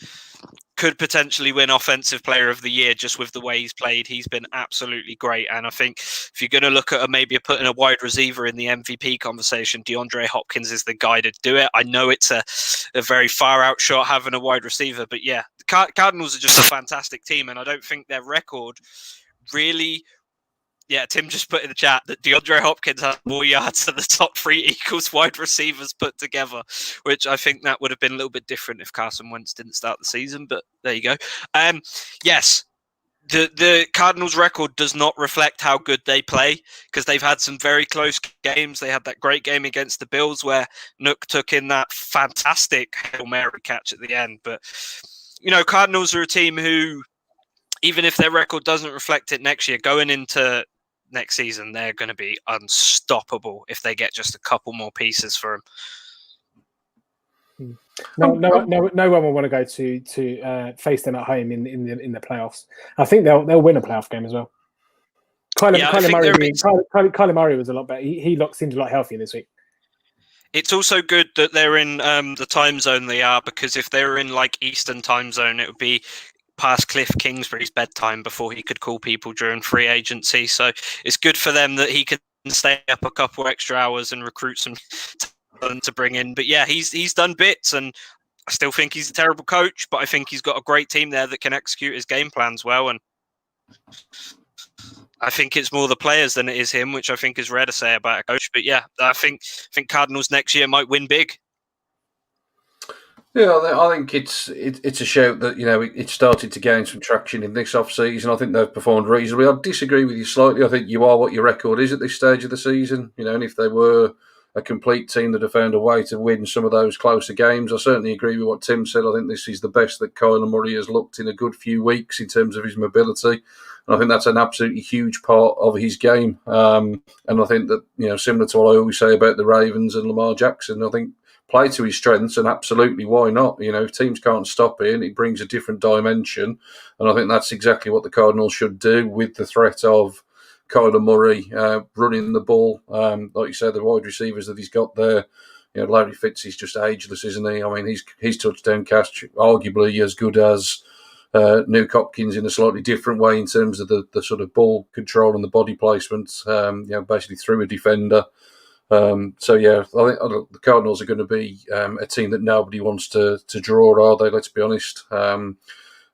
[SPEAKER 7] Could potentially win Offensive Player of the Year just with the way he's played. He's been absolutely great. And I think if you're going to look at maybe putting a wide receiver in the MVP conversation, DeAndre Hopkins is the guy to do it. I know it's a very far out shot having a wide receiver, but yeah, the Cardinals are just a fantastic team. And I don't think their record really... Yeah, Tim just put in the chat that DeAndre Hopkins has more yards than the top 3 Eagles wide receivers put together, which I think that would have been a little bit different if Carson Wentz didn't start the season, but there you go. Yes, the Cardinals' record does not reflect how good they play because they've had some very close games. They had that great game against the Bills where Nook took in that fantastic Hail Mary catch at the end. But, you know, Cardinals are a team who, even if their record doesn't reflect it next year, going into next season, they're going to be unstoppable if they get just a couple more pieces for
[SPEAKER 5] them. No one will want to go to face them at home in the playoffs. I think they'll win a playoff game as well. Kyler Murray was a lot better. He seemed a lot healthier this week.
[SPEAKER 7] It's also good that they're in the time zone they are, because if they were in like Eastern time zone, it would be past Cliff Kingsbury's bedtime before he could call people during free agency. So it's good for them that he can stay up a couple extra hours and recruit some talent to bring in. But yeah, he's done bits, and I still think he's a terrible coach, but I think he's got a great team there that can execute his game plans well. And I think it's more the players than it is him, which I think is rare to say about a coach. But yeah, I think Cardinals next year might win big.
[SPEAKER 1] Yeah, I think it's a shout that, you know, it started to gain some traction in this off-season. I think they've performed reasonably. I disagree with you slightly. I think you are what your record is at this stage of the season. You know, and if they were a complete team that have found a way to win some of those closer games, I certainly agree with what Tim said. I think this is the best that Kyler Murray has looked in a good few weeks in terms of his mobility. And I think that's an absolutely huge part of his game. And I think that, you know, similar to what I always say about the Ravens and Lamar Jackson, I think play to his strengths, and absolutely, why not? You know, if teams can't stop it, it brings a different dimension. And I think that's exactly what the Cardinals should do with the threat of Kyler Murray running the ball. Like you said, the wide receivers that he's got there, you know, Larry Fitz is just ageless, isn't he? I mean, his touchdown catch arguably as good as Nuke Hopkins in a slightly different way in terms of the sort of ball control and the body placement, you know, basically through a defender. So yeah, I think the Cardinals are going to be a team that nobody wants to draw, are they? Let's be honest. You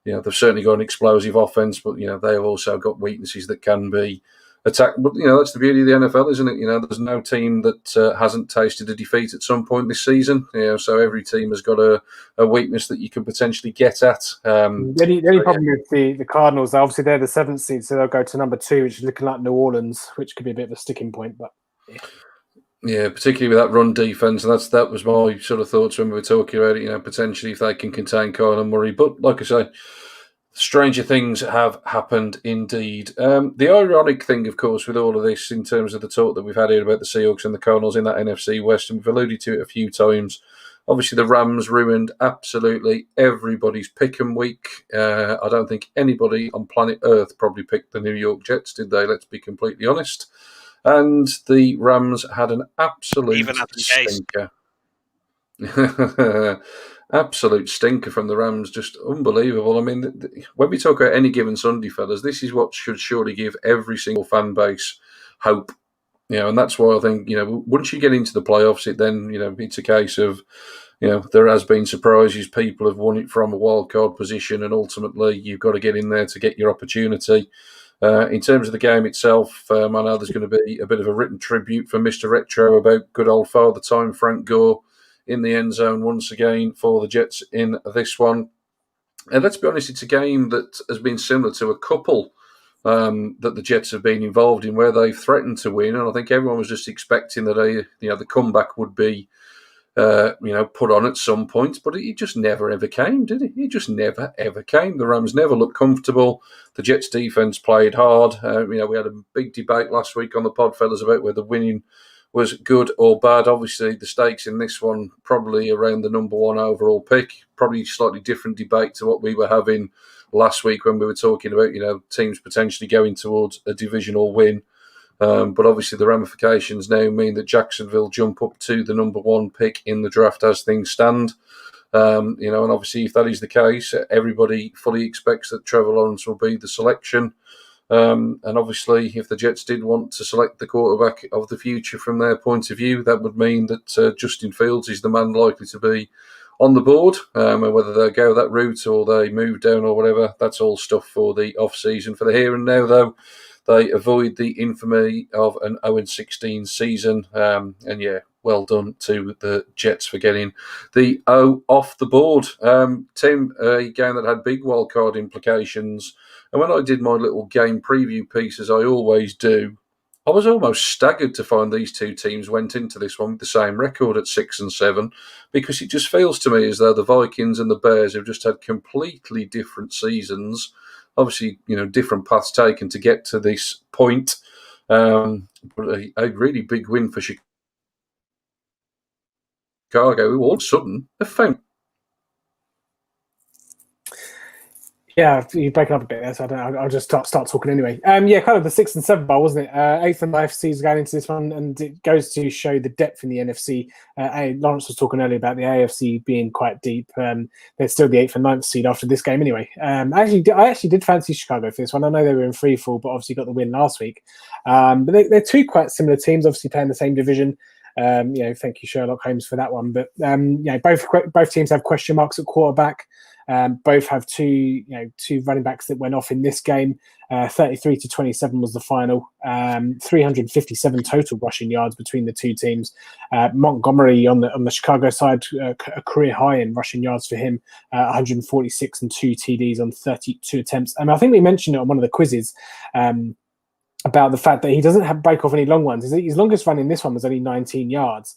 [SPEAKER 1] know, they've certainly got an explosive offense, but you know they have also got weaknesses that can be attacked. But you know that's the beauty of the NFL, isn't it? You know, there's no team that hasn't tasted a defeat at some point this season. You know, so every team has got a weakness that you can potentially get at.
[SPEAKER 5] The only problem with the Cardinals, obviously they're the 7th seed, so they'll go to number 2, which is looking like New Orleans, which could be a bit of a sticking point, but. Yeah.
[SPEAKER 1] Yeah, particularly with that run defense, and that was my sort of thoughts when we were talking about it. You know, potentially if they can contain Kyler Murray, but like I say, stranger things have happened indeed. The ironic thing, of course, with all of this, in terms of the talk that we've had here about the Seahawks and the Cardinals in that NFC West, and we've alluded to it a few times. Obviously, the Rams ruined absolutely everybody's pick-em week. I don't think anybody on planet Earth probably picked the New York Jets, did they? Let's be completely honest. And the Rams had an absolute stinker. Absolute stinker from the Rams, just unbelievable. I mean, when we talk about any given Sunday, fellas, this is what should surely give every single fan base hope. And that's why I think, once you get into the playoffs, it's a case of, there has been surprises. People have won it from a wild card position, and ultimately you've got to get in there to get your opportunity. In terms of the game itself, I know there's going to be a bit of a written tribute for Mr. Retro about good old Father Time, Frank Gore, in the end zone once again for the Jets in this one. And let's be honest, it's a game that has been similar to a couple that the Jets have been involved in where they've threatened to win. And I think everyone was just expecting that the comeback would be put on at some point, but it just never ever came, did it? It just never ever came. The Rams never looked comfortable. The Jets defense played hard. We had a big debate last week on the pod, fellas, about whether winning was good or bad. Obviously, the stakes in this one probably around the number one overall pick. Probably slightly different debate to what we were having last week when we were talking about teams potentially going towards a divisional win. But obviously the ramifications now mean that Jacksonville jump up to the number one pick in the draft as things stand. And obviously if that is the case, everybody fully expects that Trevor Lawrence will be the selection. And obviously if the Jets did want to select the quarterback of the future from their point of view, that would mean that Justin Fields is the man likely to be on the board. And whether they go that route or they move down or whatever, that's all stuff for the off-season. For the here and now, though, they avoid the infamy of an 0-16 season. And yeah, well done to the Jets for getting the O off the board. Tim, a game that had big wildcard implications. And when I did my little game preview piece, as I always do, I was almost staggered to find these two teams went into this one with the same record at 6-7, because it just feels to me as though the Vikings and the Bears have just had completely different seasons. Obviously, different paths taken to get to this point. But a really big win for Chicago, who all of a sudden have found.
[SPEAKER 5] Yeah, you're breaking up a bit there, so I'll just start talking anyway. Yeah, kind of the 6 and 7 bar, wasn't it? 8th and 9th seeds going into this one, and it goes to show the depth in the NFC. Lawrence was talking earlier about the AFC being quite deep. They're still the 8th and 9th seed after this game anyway. I actually did fancy Chicago for this one. I know they were in free fall, but obviously got the win last week. But they're two quite similar teams, obviously playing the same division. Thank you, Sherlock Holmes, for that one. But both teams have question marks at quarterback. Both have two running backs that went off in this game. 33-27 was the final. 357 total rushing yards between the two teams. Montgomery on the Chicago side, a career high in rushing yards for him. 146 and 2 TDs on 32 attempts. I think we mentioned it on one of the quizzes. About the fact that he doesn't break off any long ones. His longest run in this one was only 19 yards.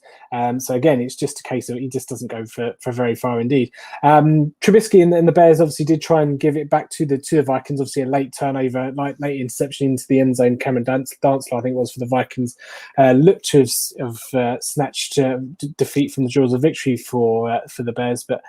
[SPEAKER 5] So again, it's just a case of he just doesn't go for very far indeed. Trubisky and the Bears obviously did try and give it back to the Vikings. Obviously a late turnover, late interception into the end zone. Cameron Dantzler, I think it was, for the Vikings. Looked to have snatched defeat from the jaws of victory for the Bears, but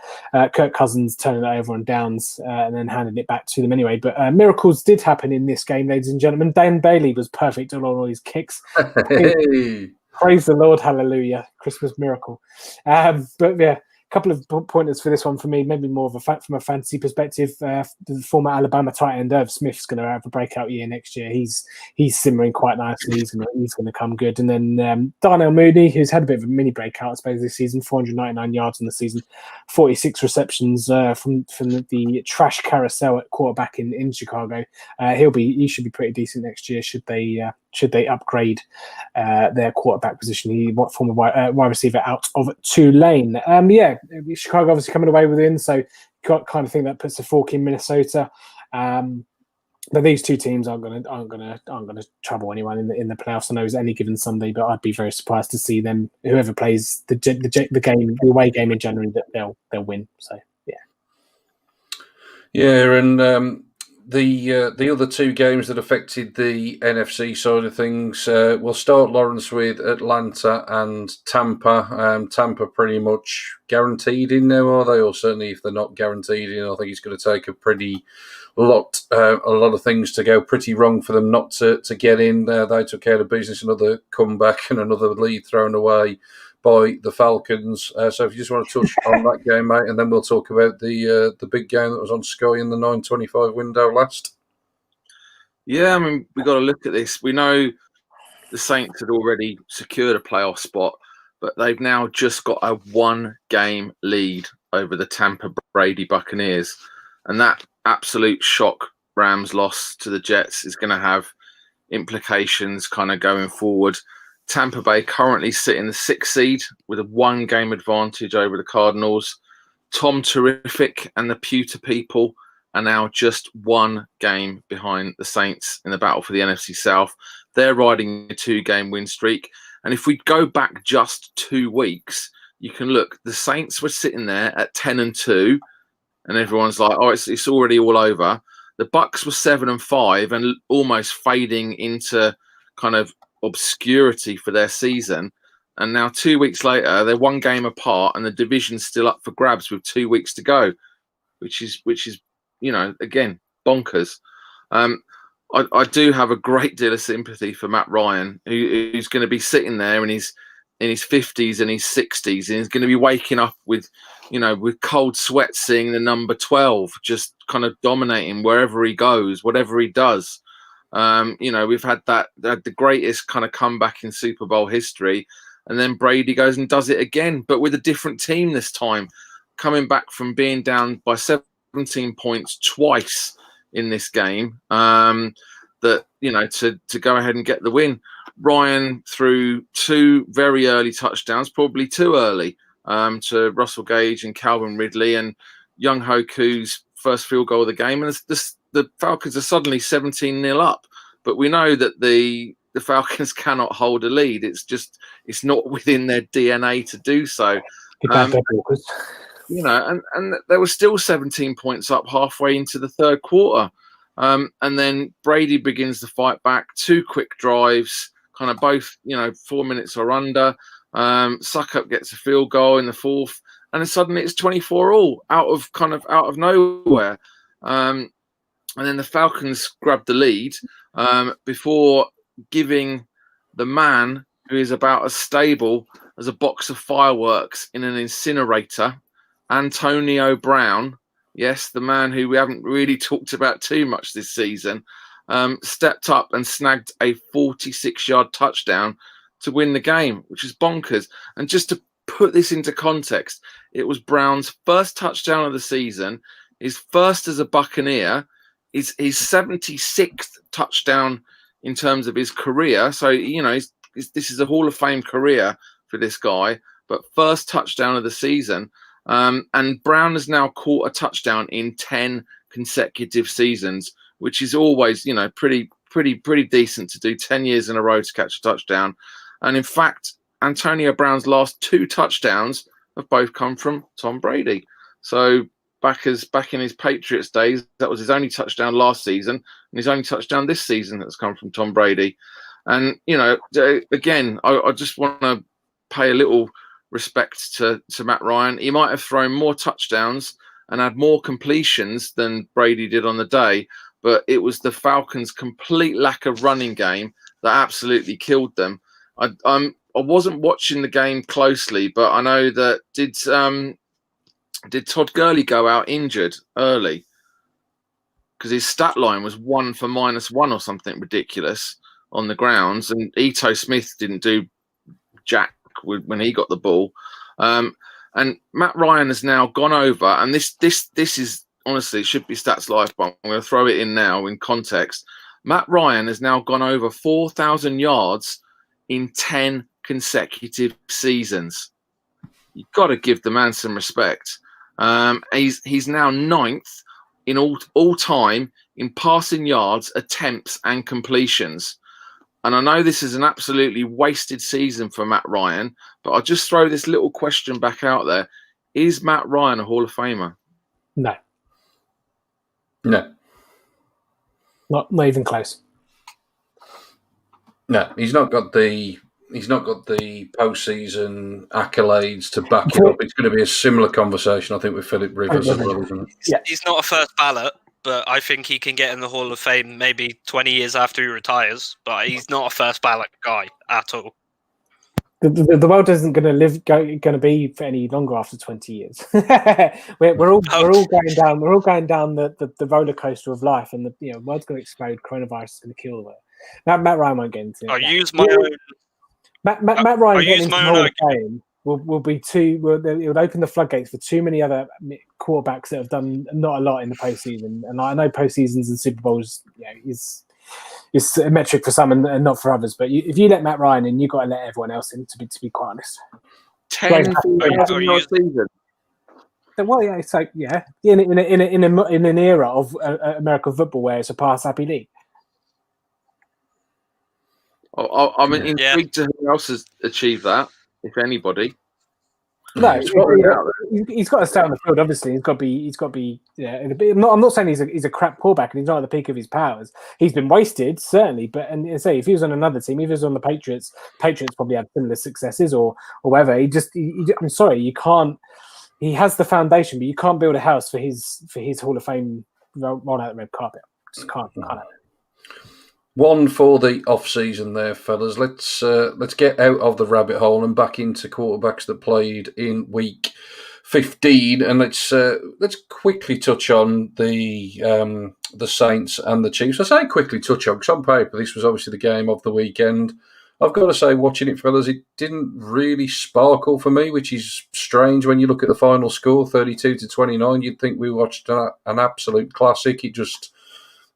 [SPEAKER 5] Kirk Cousins turning it over on downs and then handing it back to them anyway. But miracles did happen in this game, ladies and gentlemen. Dan Bailey was perfect on all his kicks.
[SPEAKER 1] Hey.
[SPEAKER 5] Praise the Lord, hallelujah, Christmas miracle. But yeah, a couple of pointers for this one for me, maybe more of from a fantasy perspective. The former Alabama tight end Irv Smith's going to have a breakout year next year. He's simmering quite nicely. He's going to come good. And then Darnell Mooney, who's had a bit of a mini breakout, I suppose, this season. 499 yards in the season, 46 receptions from the trash carousel at quarterback in Chicago. He should be pretty decent next year. Should they upgrade their quarterback position? He former wide receiver out of Tulane. Chicago obviously coming away with it, so kind of think that puts a fork in Minnesota. But these two teams aren't going to trouble anyone in the playoffs. I know it's any given Sunday, but I'd be very surprised to see them. Whoever plays the away game in January, that they'll win. So
[SPEAKER 1] and the other two games that affected the NFC side of things, we'll start, Lawrence, with Atlanta and Tampa. Tampa pretty much guaranteed in now, are they? Or certainly if they're not guaranteed in, I think it's going to take a lot of things to go pretty wrong for them not to get in. They took care of business, another comeback and another lead thrown away by the Falcons. So if you just want to touch on that game, mate, and then we'll talk about the big game that was on Sky in the 9:25 window last.
[SPEAKER 6] Yeah, I mean, we got to look at this. We know the Saints had already secured a playoff spot, but they've now just got a 1-game lead over the Tampa Brady Buccaneers. And that absolute shock Rams loss to the Jets is going to have implications kind of going forward. Tampa Bay currently sit in the 6th seed with a 1-game advantage over the Cardinals. Tom Terrific and the Pewter people are now just 1 game behind the Saints in the battle for the NFC South. They're riding a 2-game win streak. And if we go back just 2 weeks, you can look, the Saints were sitting there at 10-2, and everyone's like, oh, it's already all over. The Bucks were 7-5 and almost fading into kind of obscurity for their season. And now 2 weeks later, they're 1 game apart, and the division's still up for grabs with 2 weeks to go, which is again, bonkers. I do have a great deal of sympathy for Matt Ryan, who's going to be sitting there in his 50s and his 60s, and he's going to be waking up with cold sweat, seeing the number 12 just kind of dominating wherever he goes, whatever he does. We've had the greatest kind of comeback in Super Bowl history, and then Brady goes and does it again, but with a different team this time, coming back from being down by 17 points twice in this game. To go ahead and get the win. Ryan threw 2 very early touchdowns, probably too early, to Russell Gage and Calvin Ridley, and Young Hoku's first field goal of the game. And the Falcons are suddenly 17-0 up. But we know that the Falcons cannot hold a lead. It's not within their DNA to do so. And there were still 17 points up halfway into the third quarter. And then Brady begins to fight back. 2 quick drives, kind of both, 4 minutes or under. Suckup gets a field goal in the 4th, and then suddenly it's 24-all out of nowhere. And then the Falcons grab the lead before giving the man who is about as stable as a box of fireworks in an incinerator, Antonio Brown. Yes, the man who we haven't really talked about too much this season, stepped up and snagged a 46-yard touchdown to win the game, which is bonkers. And just to put this into context, it was Brown's first touchdown of the season, his first as a Buccaneer, his 76th touchdown in terms of his career. So, this is a Hall of Fame career for this guy, but first touchdown of the season. And Brown has now caught a touchdown in 10 consecutive seasons, which is always, pretty decent to do 10 years in a row to catch a touchdown. And in fact, Antonio Brown's last 2 touchdowns have both come from Tom Brady. So back in his Patriots days, that was his only touchdown last season, and his only touchdown this season that's come from Tom Brady. And, again, I just want to pay a little respect to Matt Ryan. He might have thrown more touchdowns and had more completions than Brady did on the day, but it was the Falcons' complete lack of running game that absolutely killed them. I wasn't watching the game closely, but I know that did Todd Gurley go out injured early? Because his stat line was 1 for -1 or something ridiculous on the grounds, and Ito Smith didn't do jack when he got the ball. And Matt Ryan has now gone over, and this is honestly, it should be Stats Live, but I'm going to throw it in now in context. Matt Ryan has now gone over 4,000 yards in 10 consecutive seasons. You've got to give the man some respect. He's now 9th in all time in passing yards, attempts, and completions. And I know this is an absolutely wasted season for Matt Ryan, but I'll just throw this little question back out there. Is Matt Ryan a Hall of Famer?
[SPEAKER 5] No.
[SPEAKER 1] No.
[SPEAKER 5] Not even close.
[SPEAKER 1] No, he's not got the postseason accolades to back it up. It's going to be a similar conversation, I think, with Philip Rivers as well, isn't it?
[SPEAKER 5] Yeah.
[SPEAKER 7] He's not a first ballot, but I think he can get in the Hall of Fame maybe 20 years after he retires. But he's not a first ballot guy at all.
[SPEAKER 5] The world isn't going to be for any longer after 20 years. we're all going down. We're all going down the roller coaster of life, and the world's going to explode. Coronavirus is going to kill the world. Matt Ryan won't get into it.
[SPEAKER 7] I use my own.
[SPEAKER 5] Matt Ryan
[SPEAKER 7] I
[SPEAKER 5] getting
[SPEAKER 7] use
[SPEAKER 5] into the
[SPEAKER 7] my own
[SPEAKER 5] Hall of Fame will be too. It would open the floodgates for too many other quarterbacks that have done not a lot in the postseason. And I know postseasons and Super Bowls, is a metric for some and not for others. But if you let Matt Ryan in, you've got to let everyone else in. To be quite honest,
[SPEAKER 6] 10,000 yard season.
[SPEAKER 5] Well, yeah, it's like in an era of American football where it's a pass-happy league.
[SPEAKER 6] I'm intrigued to who else has achieved that, if anybody.
[SPEAKER 5] No, he's got to stay on the field. Obviously, he's got to be. Yeah, I'm not saying he's a crap quarterback and he's not at the peak of his powers. He's been wasted, certainly. But say if he was on another team, if he was on the Patriots probably had similar successes or whatever. I'm sorry, you can't. He has the foundation, but you can't build a house for his Hall of Fame roll out the red carpet. Just can't.
[SPEAKER 1] One for the off-season there, fellas. Let's get out of the rabbit hole and back into quarterbacks that played in week 15, and let's quickly touch on the Saints and the Chiefs. I say quickly touch on because on paper this was obviously the game of the weekend. I've got to say, watching it, fellas, it didn't really sparkle for me, which is strange when you look at the final score, 32-29. You'd think we watched an absolute classic. It just,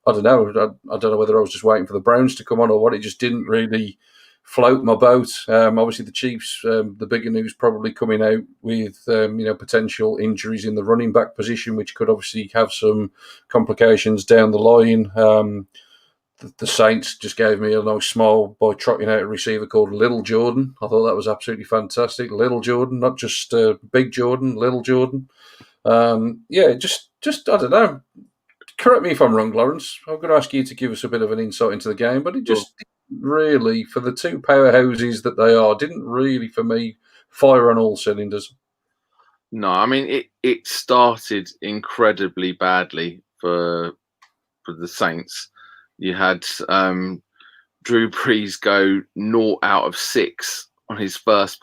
[SPEAKER 1] I don't know. I don't know whether I was just waiting for the Browns to come on or what. It just didn't really float my boat. Obviously, the Chiefs, the bigger news probably coming out with potential injuries in the running back position, which could obviously have some complications down the line. The Saints just gave me a nice smile by trotting out a receiver called Little Jordan. I thought that was absolutely fantastic. Little Jordan, not just Big Jordan, Little Jordan. Just I don't know. Correct me if I'm wrong, Lawrence. I'm going to ask you to give us a bit of an insight into the game, but it just didn't really, for the two powerhouses that they are, didn't really, for me, fire on all cylinders.
[SPEAKER 6] No, I mean, it started incredibly badly for the Saints. You had Drew Brees go 0 out of 6 on his first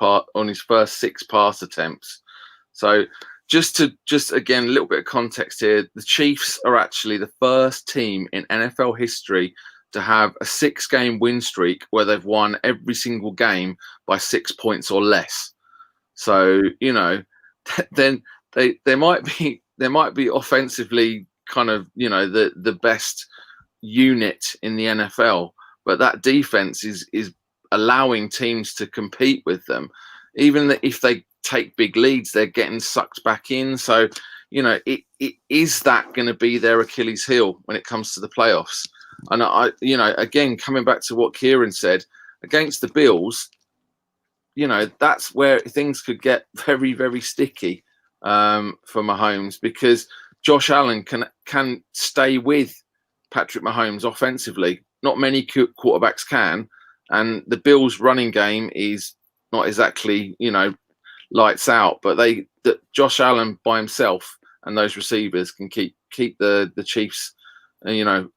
[SPEAKER 6] 6 pass attempts. So just again, a little bit of context here. The Chiefs are actually the first team in NFL history to have a 6-game win streak where they've won every single game by 6 points or less. So, then they might be offensively kind of, the best unit in the NFL, but that defense is allowing teams to compete with them. Even if they take big leads, they're getting sucked back in. So, it is that going to be their Achilles heel when it comes to the playoffs. And again, coming back to what Kieran said, against the Bills, that's where things could get very, very sticky for Mahomes, because Josh Allen can stay with Patrick Mahomes offensively. Not many quarterbacks can, and the Bills' running game is not exactly lights out. But Josh Allen by himself and those receivers can keep the Chiefs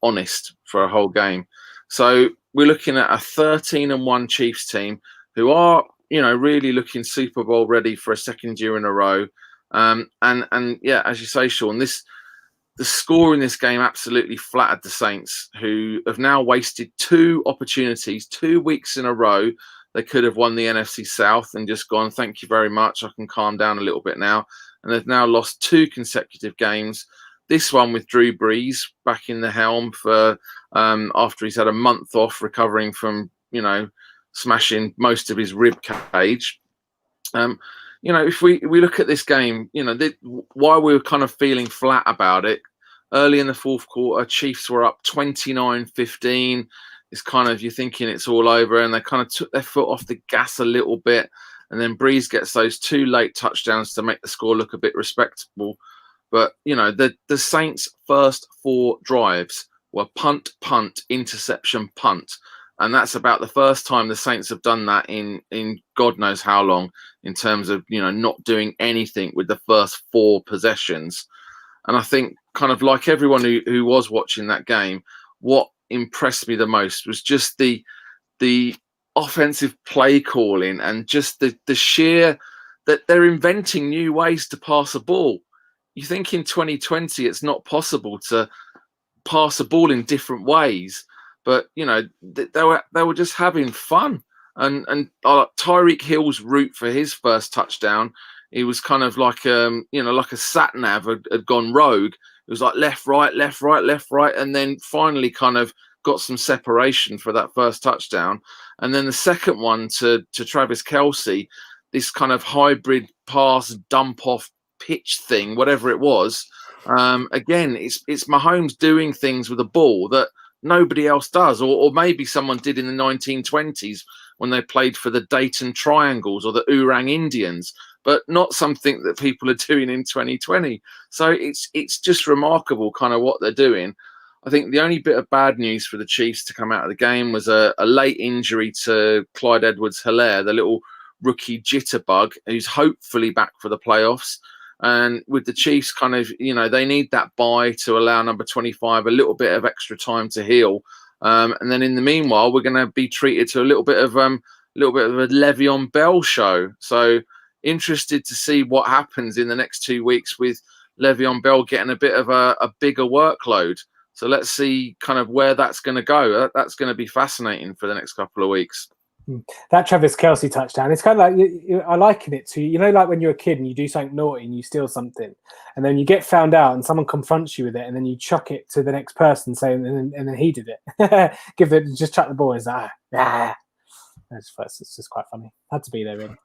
[SPEAKER 6] honest for a whole game. So we're looking at a 13-1 Chiefs team who are really looking Super Bowl ready for a second year in a row. And as you say, Sean, the score in this game absolutely flattered the Saints, who have now wasted 2 opportunities 2 weeks in a row. They could have won the NFC South and just gone, thank you very much, I can calm down a little bit now. And they've now lost 2 consecutive games. This one with Drew Brees back in the helm for after he's had a month off recovering from, smashing most of his rib cage. If we look at this game, why we were kind of feeling flat about it, early in the fourth quarter, Chiefs were up 29-15. It's kind of, you're thinking it's all over, and they kind of took their foot off the gas a little bit. And then Brees gets those 2 late touchdowns to make the score look a bit respectable. But, the Saints' first 4 drives were punt, interception, punt. And that's about the first time the Saints have done that in God knows how long, in terms of, not doing anything with the first 4 possessions. And I think, kind of like everyone who was watching that game, what impressed me the most was just the offensive play calling and just the sheer that they're inventing new ways to pass a ball. You think in 2020 it's not possible to pass a ball in different ways, but they were just having fun. And Tyreek Hill's route for his first touchdown, he was kind of like like a sat nav had gone rogue. It was like left, right, left, right, left, right, and then finally kind of got some separation for that first touchdown. And then the second one to Travis Kelce, this kind of hybrid pass dump off pitch thing, whatever it was. Again, it's Mahomes doing things with a ball that nobody else does, or maybe someone did in the 1920s when they played for the Dayton Triangles or the Oorang Indians, but not something that people are doing in 2020. So it's just remarkable kind of what they're doing. I think the only bit of bad news for the Chiefs to come out of the game was a late injury to Clyde Edwards-Helaire, the little rookie jitterbug, who's hopefully back for the playoffs. And with the Chiefs kind of, they need that bye to allow number 25 a little bit of extra time to heal. And then in the meanwhile, we're going to be treated to a little bit of a Le'Veon Bell show. So interested to see what happens in the next 2 weeks with Le'Veon Bell getting a bit of a bigger workload. So let's see kind of where that's going to go. That's going to be fascinating for the next couple of weeks.
[SPEAKER 5] That Travis Kelce touchdown, it's kind of like, I liken it to, like when you're a kid and you do something naughty and you steal something, and then you get found out and someone confronts you with it, and then you chuck it to the next person saying, and then he did it. Just chuck the ball. It's like, it's just quite funny. Had to be there, really.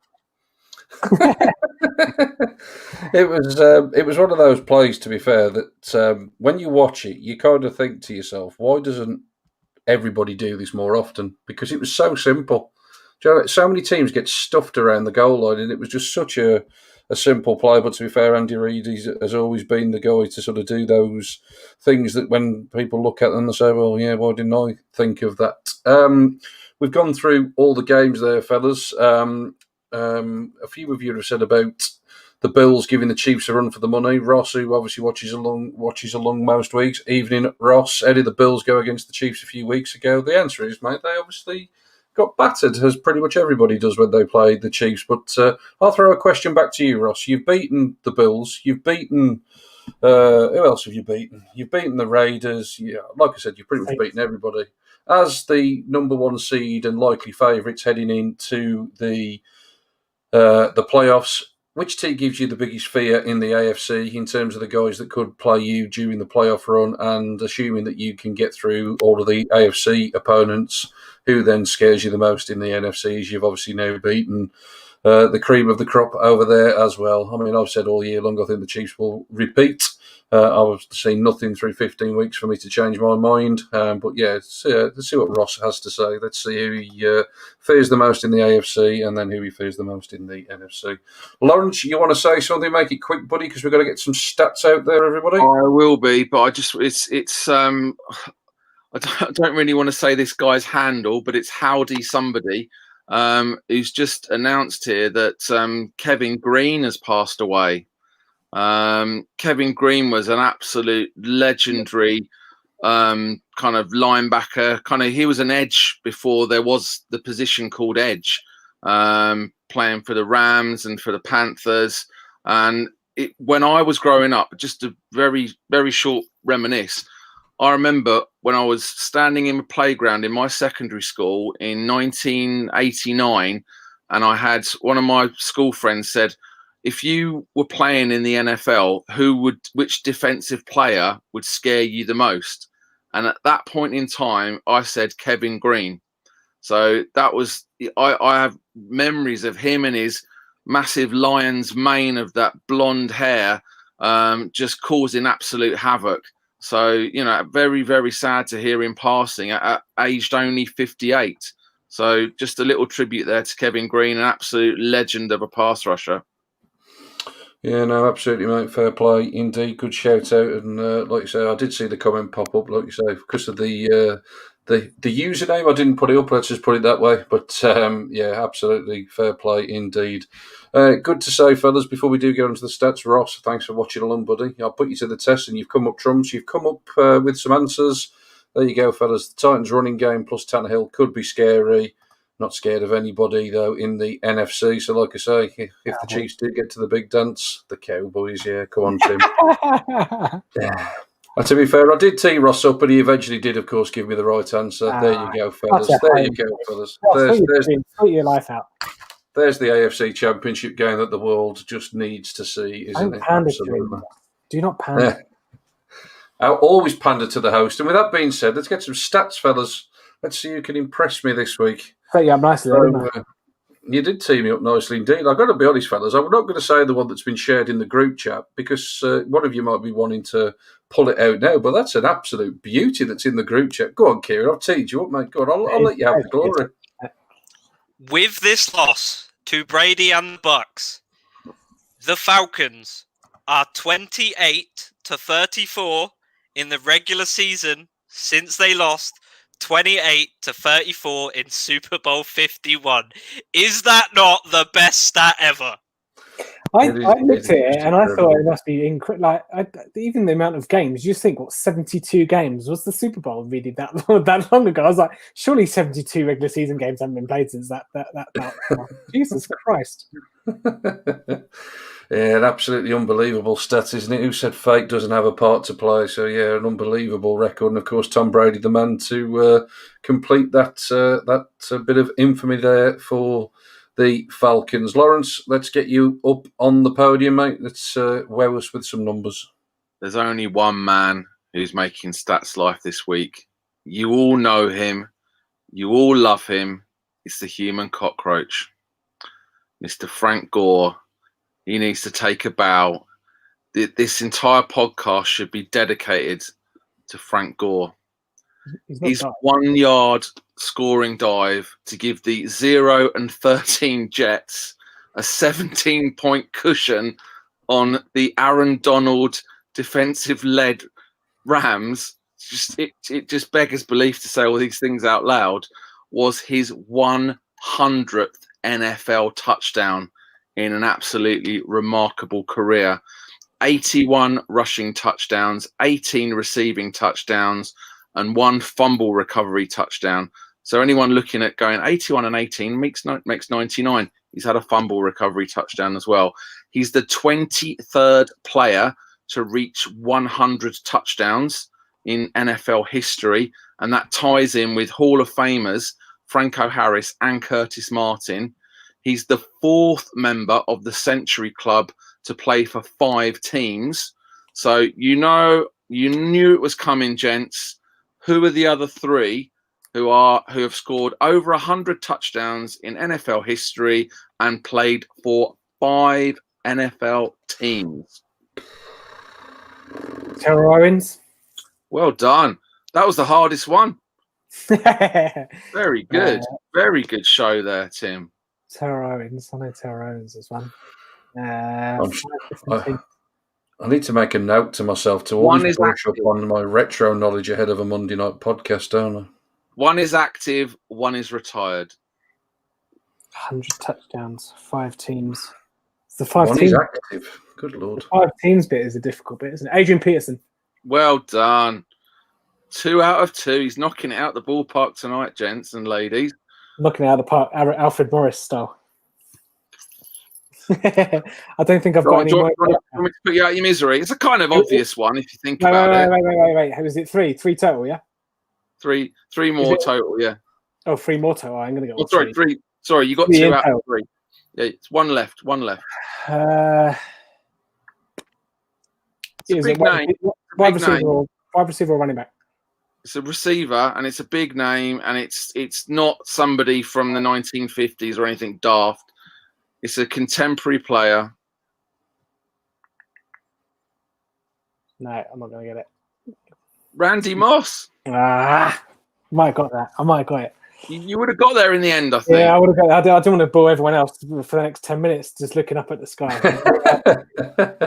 [SPEAKER 1] It was one of those plays, to be fair, that when you watch it, you kind of think to yourself, why doesn't everybody do this more often? Because it was so simple. So many teams get stuffed around the goal line, and it was just such a simple play. But to be fair, Andy Reid has always been the guy to sort of do those things that when people look at them, they say, well, yeah, why didn't I think of that? We've gone through all the games there, fellas. A few of you have said about the Bills giving the Chiefs a run for the money. Ross, who obviously watches along most weeks. Evening, Ross. How did the Bills go against the Chiefs a few weeks ago? The answer is, mate, they obviously got battered, as pretty much everybody does when they play the Chiefs. But I'll throw a question back to you, Ross. You've beaten the Bills. You've beaten... who else have you beaten? You've beaten the Raiders. Yeah, like I said, you've pretty much beaten everybody. As the number one seed and likely favourites heading into the playoffs, which team gives you the biggest fear in the AFC in terms of the guys that could play you during the playoff run, and assuming that you can get through all of the AFC opponents, who then scares you the most in the NFCs? You've obviously now beaten the cream of the crop over there as well. I mean, I've said all year long I think the Chiefs will repeat. I've seen nothing through 15 weeks for me to change my mind. But yeah, let's see what Ross has to say. Let's see who he fears the most in the AFC, and then who he fears the most in the NFC. Lawrence, you want to say something? Make it quick, buddy, because we've got to get some stats out there, everybody.
[SPEAKER 6] I will be, but I don't really want to say this guy's handle, but it's Howdy Somebody, who's just announced here that Kevin Green has passed away. Kevin Green was an absolute legendary kind of linebacker. He was an edge before there was the position called edge, playing for the Rams and for the Panthers. And when I was growing up, just a very, very short reminisce, I remember when I was standing in the playground in my secondary school in 1989, and I had one of my school friends said, if you were playing in the NFL, which defensive player would scare you the most? And at that point in time, I said Kevin Green. So that was, I have memories of him and his massive lion's mane of that blonde hair, just causing absolute havoc. So, very, very sad to hear him passing at aged only 58. So just a little tribute there to Kevin Green, an absolute legend of a pass rusher.
[SPEAKER 1] Yeah, no, absolutely, mate. Fair play, indeed. Good shout out, and like you say, I did see the comment pop up, like you say, because of the username. I didn't put it up. Let's just put it that way. But yeah, absolutely, fair play, indeed. Good to say, fellas. Before we do get onto the stats, Ross, thanks for watching along, buddy. I'll put you to the test, and you've come up trumps. You've come up with some answers. There you go, fellas. The Titans' running game plus Tannehill could be scary. Not scared of anybody, though, in the NFC. So, like I say, if the Chiefs do get to the big dance, the Cowboys, yeah, come on, Tim. And to be fair, I did tee Ross up, but he eventually did, of course, give me the right answer. There you go, fellas. There you go, fellas.
[SPEAKER 5] Sort your life out.
[SPEAKER 1] There's the AFC Championship game that the world just needs to see, isn't it? Absolutely.
[SPEAKER 5] Do not pander.
[SPEAKER 1] I'll always pander to the host. And with that being said, let's get some stats, fellas. Let's see who can impress me this week.
[SPEAKER 5] Set you up nicely, didn't I?
[SPEAKER 1] You did tee me up nicely indeed. I've got to be honest, fellas. I'm not going to say the one that's been shared in the group chat because one of you might be wanting to pull it out now, but that's an absolute beauty that's in the group chat. Go on, Kieran. I've teed you up, mate. Go on. I'll let you have the glory.
[SPEAKER 7] With this loss to Brady and the Bucks, the Falcons are 28-34 in the regular season since they lost 28-34 in Super Bowl 51. Is that not the best stat ever?
[SPEAKER 5] I looked at it and I thought it must be incredible. Even the amount of games, you just think, 72 games? Was the Super Bowl really that long ago? I was like, surely 72 regular season games haven't been played since that. Jesus Christ.
[SPEAKER 1] Yeah, an absolutely unbelievable stat, isn't it? Who said fate doesn't have a part to play? So, yeah, an unbelievable record. And, of course, Tom Brady, the man to complete that bit of infamy there for the Falcons. Lawrence, let's get you up on the podium, mate. Let's wow us with some numbers.
[SPEAKER 6] There's only one man who's making Stats Life this week. You all know him. You all love him. It's the human cockroach, Mr. Frank Gore. He needs to take a bow. This entire podcast should be dedicated to Frank Gore. His 1 yard scoring dive to give the 0 and 13 Jets a 17-point cushion on the Aaron Donald defensive-led Rams. It just beggars belief to say all these things out loud. Was his 100th NFL touchdown in an absolutely remarkable career. 81 rushing touchdowns, 18 receiving touchdowns, and 1 fumble recovery touchdown. So anyone looking at going 81 and 18 makes 99. He's had a fumble recovery touchdown as well. He's the 23rd player to reach 100 touchdowns in NFL history, and that ties in with Hall of Famers Franco Harris and Curtis Martin. He's the 4th member of the Century Club to play for 5 teams. So you knew it was coming, gents. Who are the other 3 who have scored over 100 touchdowns in NFL history and played for 5 NFL teams?
[SPEAKER 5] Terrell Owens.
[SPEAKER 6] Well done. That was the hardest one. Very good. Very good show there, Tim.
[SPEAKER 5] Terrell Owens. I know Terrell Owens is one.
[SPEAKER 1] I need to make a note to myself to always brush up on my retro knowledge ahead of a Monday night podcast, don't I?
[SPEAKER 6] 1 is active, 1 is retired.
[SPEAKER 5] 100 touchdowns, 5 teams. It's the 5
[SPEAKER 1] 1
[SPEAKER 5] teams.
[SPEAKER 1] is active. Good Lord.
[SPEAKER 5] The 5 teams bit is a difficult bit, isn't it? Adrian Peterson.
[SPEAKER 6] Well done. 2 out of 2. He's knocking it out the ballpark tonight, gents and ladies.
[SPEAKER 5] Knocking it out of the park, Alfred Morris style. I don't think I've got any more.
[SPEAKER 6] Want me to put you out of your misery? It's a kind of obvious one if you think about it.
[SPEAKER 5] Wait. Was it 3? 3 total, yeah?
[SPEAKER 6] 3 more total, yeah.
[SPEAKER 5] Oh, 3 more total. I'm going to go.
[SPEAKER 6] Oh, sorry, 3. Sorry, you got 2 out of 3. Yeah, it's 1 left. 1 left.
[SPEAKER 5] Is it wide receiver or running back?
[SPEAKER 6] It's a receiver, and it's a big name, and it's not somebody from the 1950s or anything daft. It's a contemporary player.
[SPEAKER 5] No, I'm not going to get it.
[SPEAKER 6] Randy Moss.
[SPEAKER 5] I might have got that. I might have got it.
[SPEAKER 6] You would have got there in the end, I think.
[SPEAKER 5] Yeah, I would have got it. I don't want to bore everyone else for the next 10 minutes just looking up at the sky.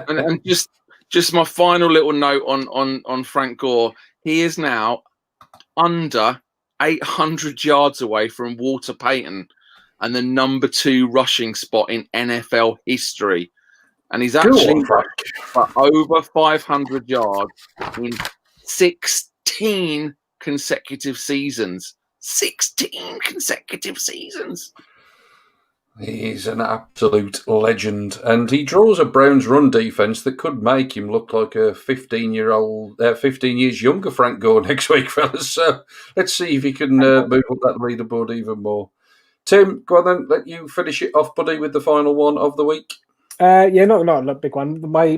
[SPEAKER 6] and just my final little note on Frank Gore. He is now under 800 yards away from Walter Payton and the number 2 rushing spot in NFL history. And he's actually for over 500 yards in 16 consecutive seasons. 16 consecutive seasons.
[SPEAKER 1] He's an absolute legend, and he draws a Browns run defense that could make him look like a 15 years younger Frank Gore next week, fellas. So let's see if he can move up that leaderboard even more. Tim, go on then. Let you finish it off, buddy, with the final one of the week.
[SPEAKER 5] Not a big one. My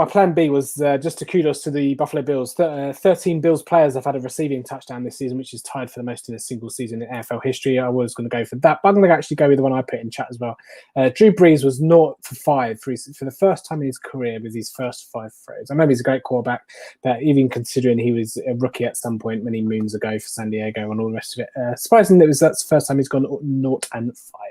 [SPEAKER 5] plan B was just to kudos to the Buffalo Bills. 13 Bills players have had a receiving touchdown this season, which is tied for the most in a single season in NFL history. I was going to go for that, but I'm going to actually go with the one I put in chat as well. Drew Brees was 0 for 5 for the first time in his career with his first 5 throws. I know he's a great quarterback, but even considering he was a rookie at some point many moons ago for San Diego and all the rest of it, surprising that's the first time he's gone 0 and 5.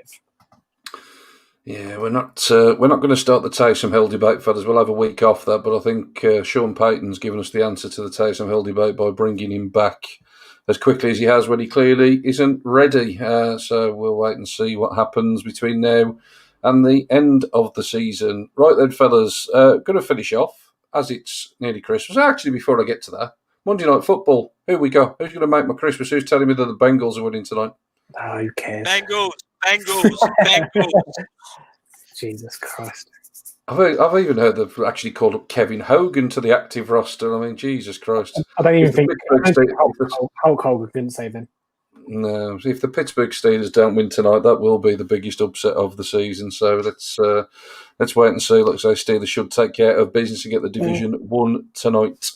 [SPEAKER 1] Yeah, we're not going to start the Taysom Hill debate, fellas. We'll have a week off that, but I think Sean Payton's given us the answer to the Taysom Hill debate by bringing him back as quickly as he has when he clearly isn't ready. So we'll wait and see what happens between now and the end of the season. Right then, fellas, going to finish off as it's nearly Christmas. Actually, before I get to that, Monday Night Football. Who we got? Who's going to make my Christmas? Who's telling me that the Bengals are winning tonight?
[SPEAKER 5] Oh, who cares?
[SPEAKER 7] Bengals.
[SPEAKER 5] Jesus Christ.
[SPEAKER 1] I've even heard they've actually called up Kevin Hogan to the active roster. I mean, Jesus Christ.
[SPEAKER 5] I don't even think Hulk Hogan couldn't save them.
[SPEAKER 1] No, if the Pittsburgh Steelers don't win tonight, that will be the biggest upset of the season. So let's wait and see. Like I say, Steelers should take care of business and get the division won tonight.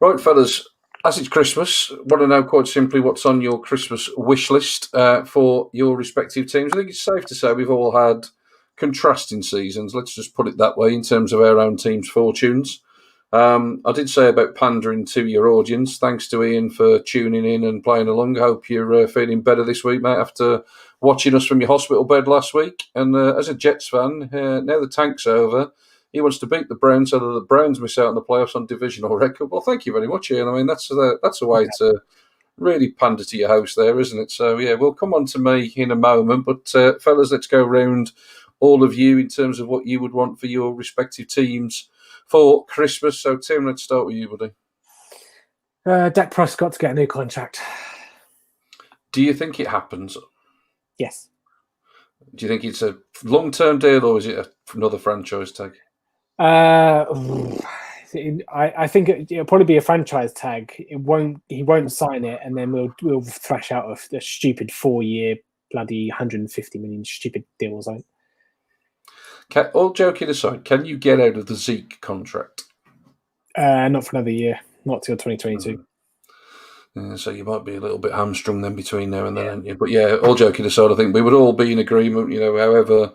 [SPEAKER 1] Right, fellas, as it's Christmas, want to know quite simply what's on your Christmas wish list for your respective teams. I think it's safe to say we've all had contrasting seasons, let's just put it that way, in terms of our own team's fortunes. I did say about pandering to your audience. Thanks to Ian for tuning in and playing along. I hope you're feeling better this week, mate, after watching us from your hospital bed last week. And as a Jets fan, now the tank's over, he wants to beat the Browns so that the Browns miss out on the playoffs on divisional record. Well, thank you very much, Ian. I mean, that's a way to really pander to your house there, isn't it? So, yeah, we'll come on to me in a moment. But, fellas, let's go round all of you in terms of what you would want for your respective teams for Christmas. So, Tim, let's start with you, buddy.
[SPEAKER 5] Dak Prescott to get a new contract.
[SPEAKER 1] Do you think it happens?
[SPEAKER 5] Yes.
[SPEAKER 1] Do you think it's a long-term deal or is it another franchise tag?
[SPEAKER 5] I think it'll probably be a franchise tag. He won't sign it, and then we'll thrash out a stupid 4-year bloody 150 million stupid deal.
[SPEAKER 1] All joking aside, can you get out of the Zeke contract?
[SPEAKER 5] Not for another year, not till 2022.
[SPEAKER 1] So you might be a little bit hamstrung then between now and then, aren't you? But yeah, all joking aside, I think we would all be in agreement, however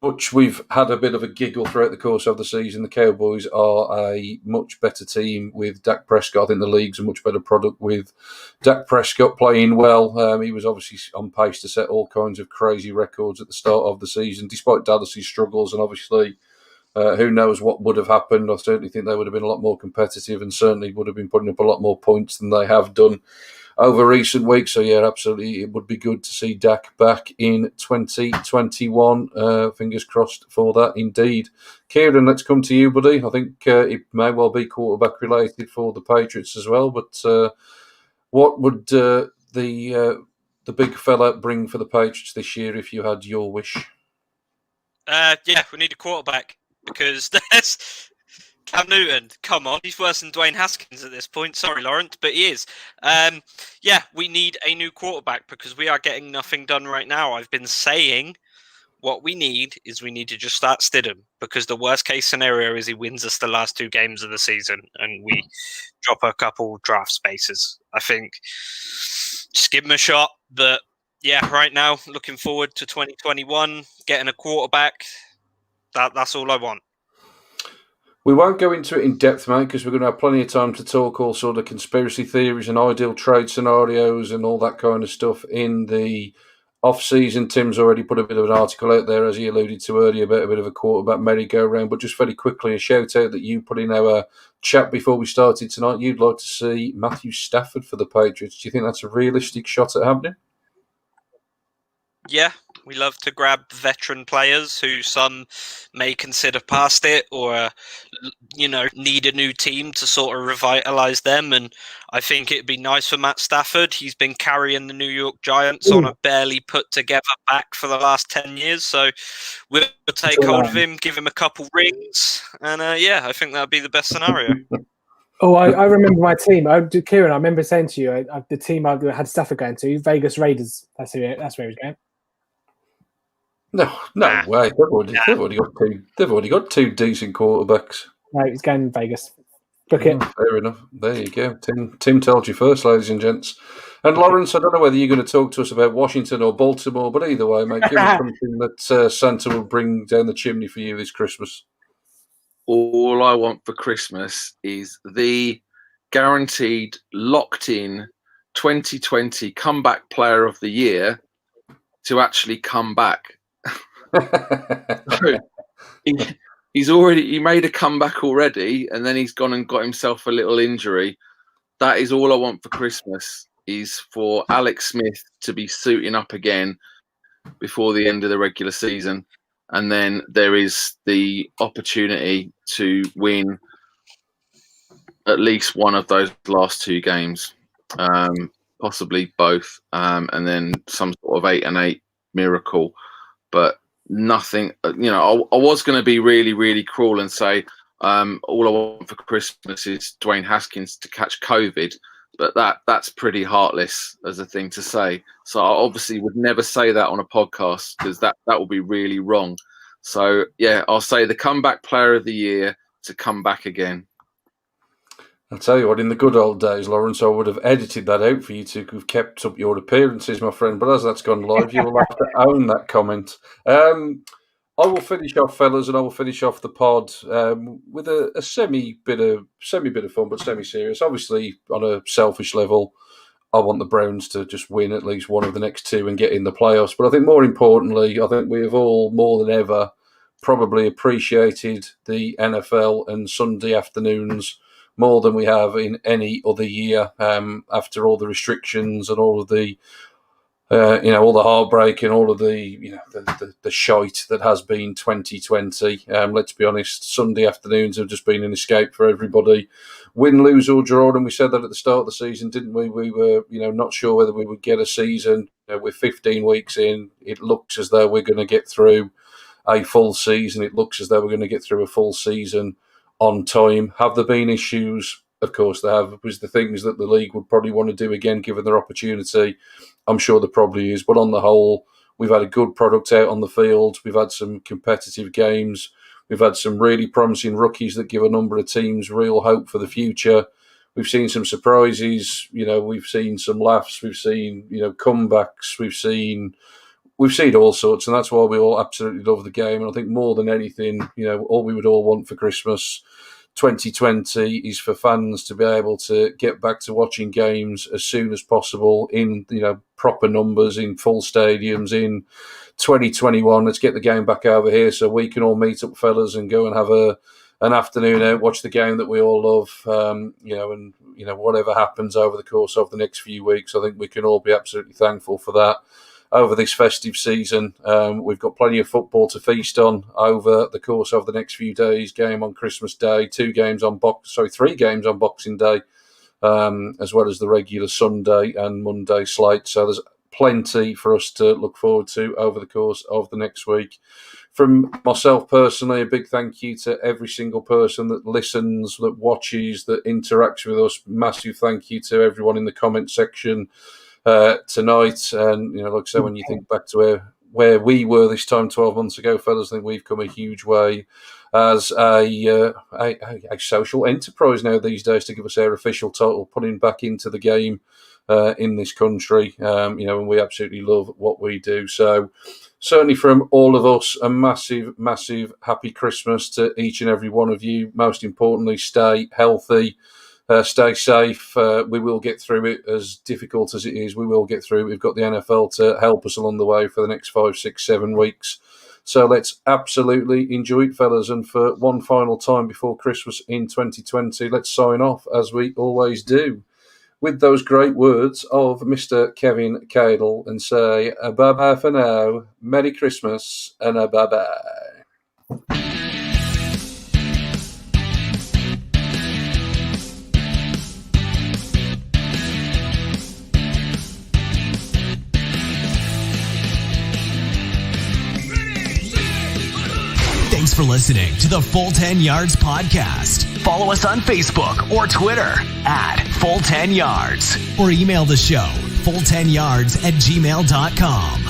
[SPEAKER 1] much we've had a bit of a giggle throughout the course of the season, the Cowboys are a much better team with Dak Prescott. I think the league's a much better product with Dak Prescott playing well. He was obviously on pace to set all kinds of crazy records at the start of the season, despite Dallas's struggles, and obviously who knows what would have happened. I certainly think they would have been a lot more competitive and certainly would have been putting up a lot more points than they have done over recent weeks. So, yeah, absolutely, it would be good to see Dak back in 2021. Fingers crossed for that, indeed. Kieran, let's come to you, buddy. I think it may well be quarterback related for the Patriots as well, but what would the big fella bring for the Patriots this year if you had your wish?
[SPEAKER 7] We need a quarterback because there's Cam Newton, come on, he's worse than Dwayne Haskins at this point. Sorry, Lawrence, but he is. We need a new quarterback because we are getting nothing done right now. I've been saying what we need to just start Stidham because the worst case scenario is he wins us the last 2 games of the season and we drop a couple draft spaces. I think just give him a shot. But yeah, right now, looking forward to 2021, getting a quarterback. That's all I want.
[SPEAKER 1] We won't go into it in depth, mate, because we're going to have plenty of time to talk all sort of conspiracy theories and ideal trade scenarios and all that kind of stuff in the off-season. Tim's already put a bit of an article out there, as he alluded to earlier, about a bit of a quarterback merry-go-round. But just very quickly, a shout-out that you put in our chat before we started tonight. You'd like to see Matthew Stafford for the Patriots. Do you think that's a realistic shot at happening?
[SPEAKER 7] Yeah, We love to grab veteran players who some may consider past it or, need a new team to sort of revitalise them. And I think it'd be nice for Matt Stafford. He's been carrying the New York Giants on a barely put together back for the last 10 years. So we'll take hold of him, give him a couple rings. And I think that'd be the best scenario.
[SPEAKER 5] Oh, I remember my team. Kieran, I remember saying to you, the team I had Stafford going to, Vegas Raiders. That's where he was going.
[SPEAKER 1] No way. They've already got two decent quarterbacks.
[SPEAKER 5] No, he's going Vegas. Book it.
[SPEAKER 1] Fair enough. There you go. Tim told you first, ladies and gents. And Lawrence, I don't know whether you're going to talk to us about Washington or Baltimore, but either way, mate, give us something that Santa will bring down the chimney for you this Christmas.
[SPEAKER 6] All I want for Christmas is the guaranteed, locked-in 2020 comeback player of the year to actually come back. He made a comeback already, and then he's gone and got himself a little injury. That is all I want for Christmas, is for Alex Smith to be suiting up again before the end of the regular season. And then there is the opportunity to win at least one of those last two games, possibly both, and then some sort of 8-8 miracle. But nothing, I was going to be really, really cruel and say all I want for Christmas is Dwayne Haskins to catch COVID. But that's pretty heartless as a thing to say. So I obviously would never say that on a podcast because that would be really wrong. So, yeah, I'll say the comeback player of the year to come back again.
[SPEAKER 1] I'll tell you what, in the good old days, Lawrence, I would have edited that out for you to have kept up your appearances, my friend. But as that's gone live, you will have to own that comment. I will finish off, fellas, and I will finish off the pod with a semi bit of fun, but semi-serious. Obviously, on a selfish level, I want the Browns to just win at least one of the next two and get in the playoffs. But I think more importantly, I think we have all more than ever probably appreciated the NFL and Sunday afternoons more than we have in any other year after all the restrictions and all of the all the heartbreak and all of the shite that has been 2020. Let's be honest, Sunday afternoons have just been an escape for everybody. Win, lose or draw, and we said that at the start of the season, didn't we? We were, not sure whether we would get a season. We're 15 weeks in. It looks as though we're going to get through a full season. It looks as though we're going to get through a full season on time. Have there been issues? Of course there have. Was the things that the league would probably want to do again, given their opportunity? I'm sure there probably is. But on the whole, we've had a good product out on the field. We've had some competitive games. We've had some really promising rookies that give a number of teams real hope for the future. We've seen some surprises. We've seen some laughs. We've seen, comebacks. We've seen all sorts. And that's why we all absolutely love the game. And I think more than anything, all we would all want for Christmas 2020 is for fans to be able to get back to watching games as soon as possible in proper numbers, in full stadiums in 2021. Let's get the game back over here so we can all meet up, fellas, and go and have an afternoon out, watch the game that we all love. And whatever happens over the course of the next few weeks, I think we can all be absolutely thankful for that. Over this festive season, we've got plenty of football to feast on over the course of the next few days. Game on Christmas Day, 3 games on Boxing Day, as well as the regular Sunday and Monday slate. So there's plenty for us to look forward to over the course of the next week. From myself personally, a big thank you to every single person that listens, that watches, that interacts with us. Massive thank you to everyone in the comment section tonight. And like I say, when you think back to where we were this time 12 months ago, fellas, I think we've come a huge way as a social enterprise now these days, to give us our official title, putting back into the game in this country. And we absolutely love what we do. So certainly from all of us, a massive, massive happy Christmas to each and every one of you. Most importantly, stay healthy. Stay safe. We will get through it, as difficult as it is. We will get through it. We've got the NFL to help us along the way for the next 5, 6, 7 weeks. So let's absolutely enjoy it, fellas. And for one final time before Christmas in 2020, let's sign off as we always do. with those great words of Mr. Kevin Cadle and say bye-bye for now, Merry Christmas, and a bye-bye.
[SPEAKER 3] Thanks for listening to the Full 10 Yards podcast. Follow us on Facebook or Twitter at Full 10 Yards, or email the show full10yards@gmail.com.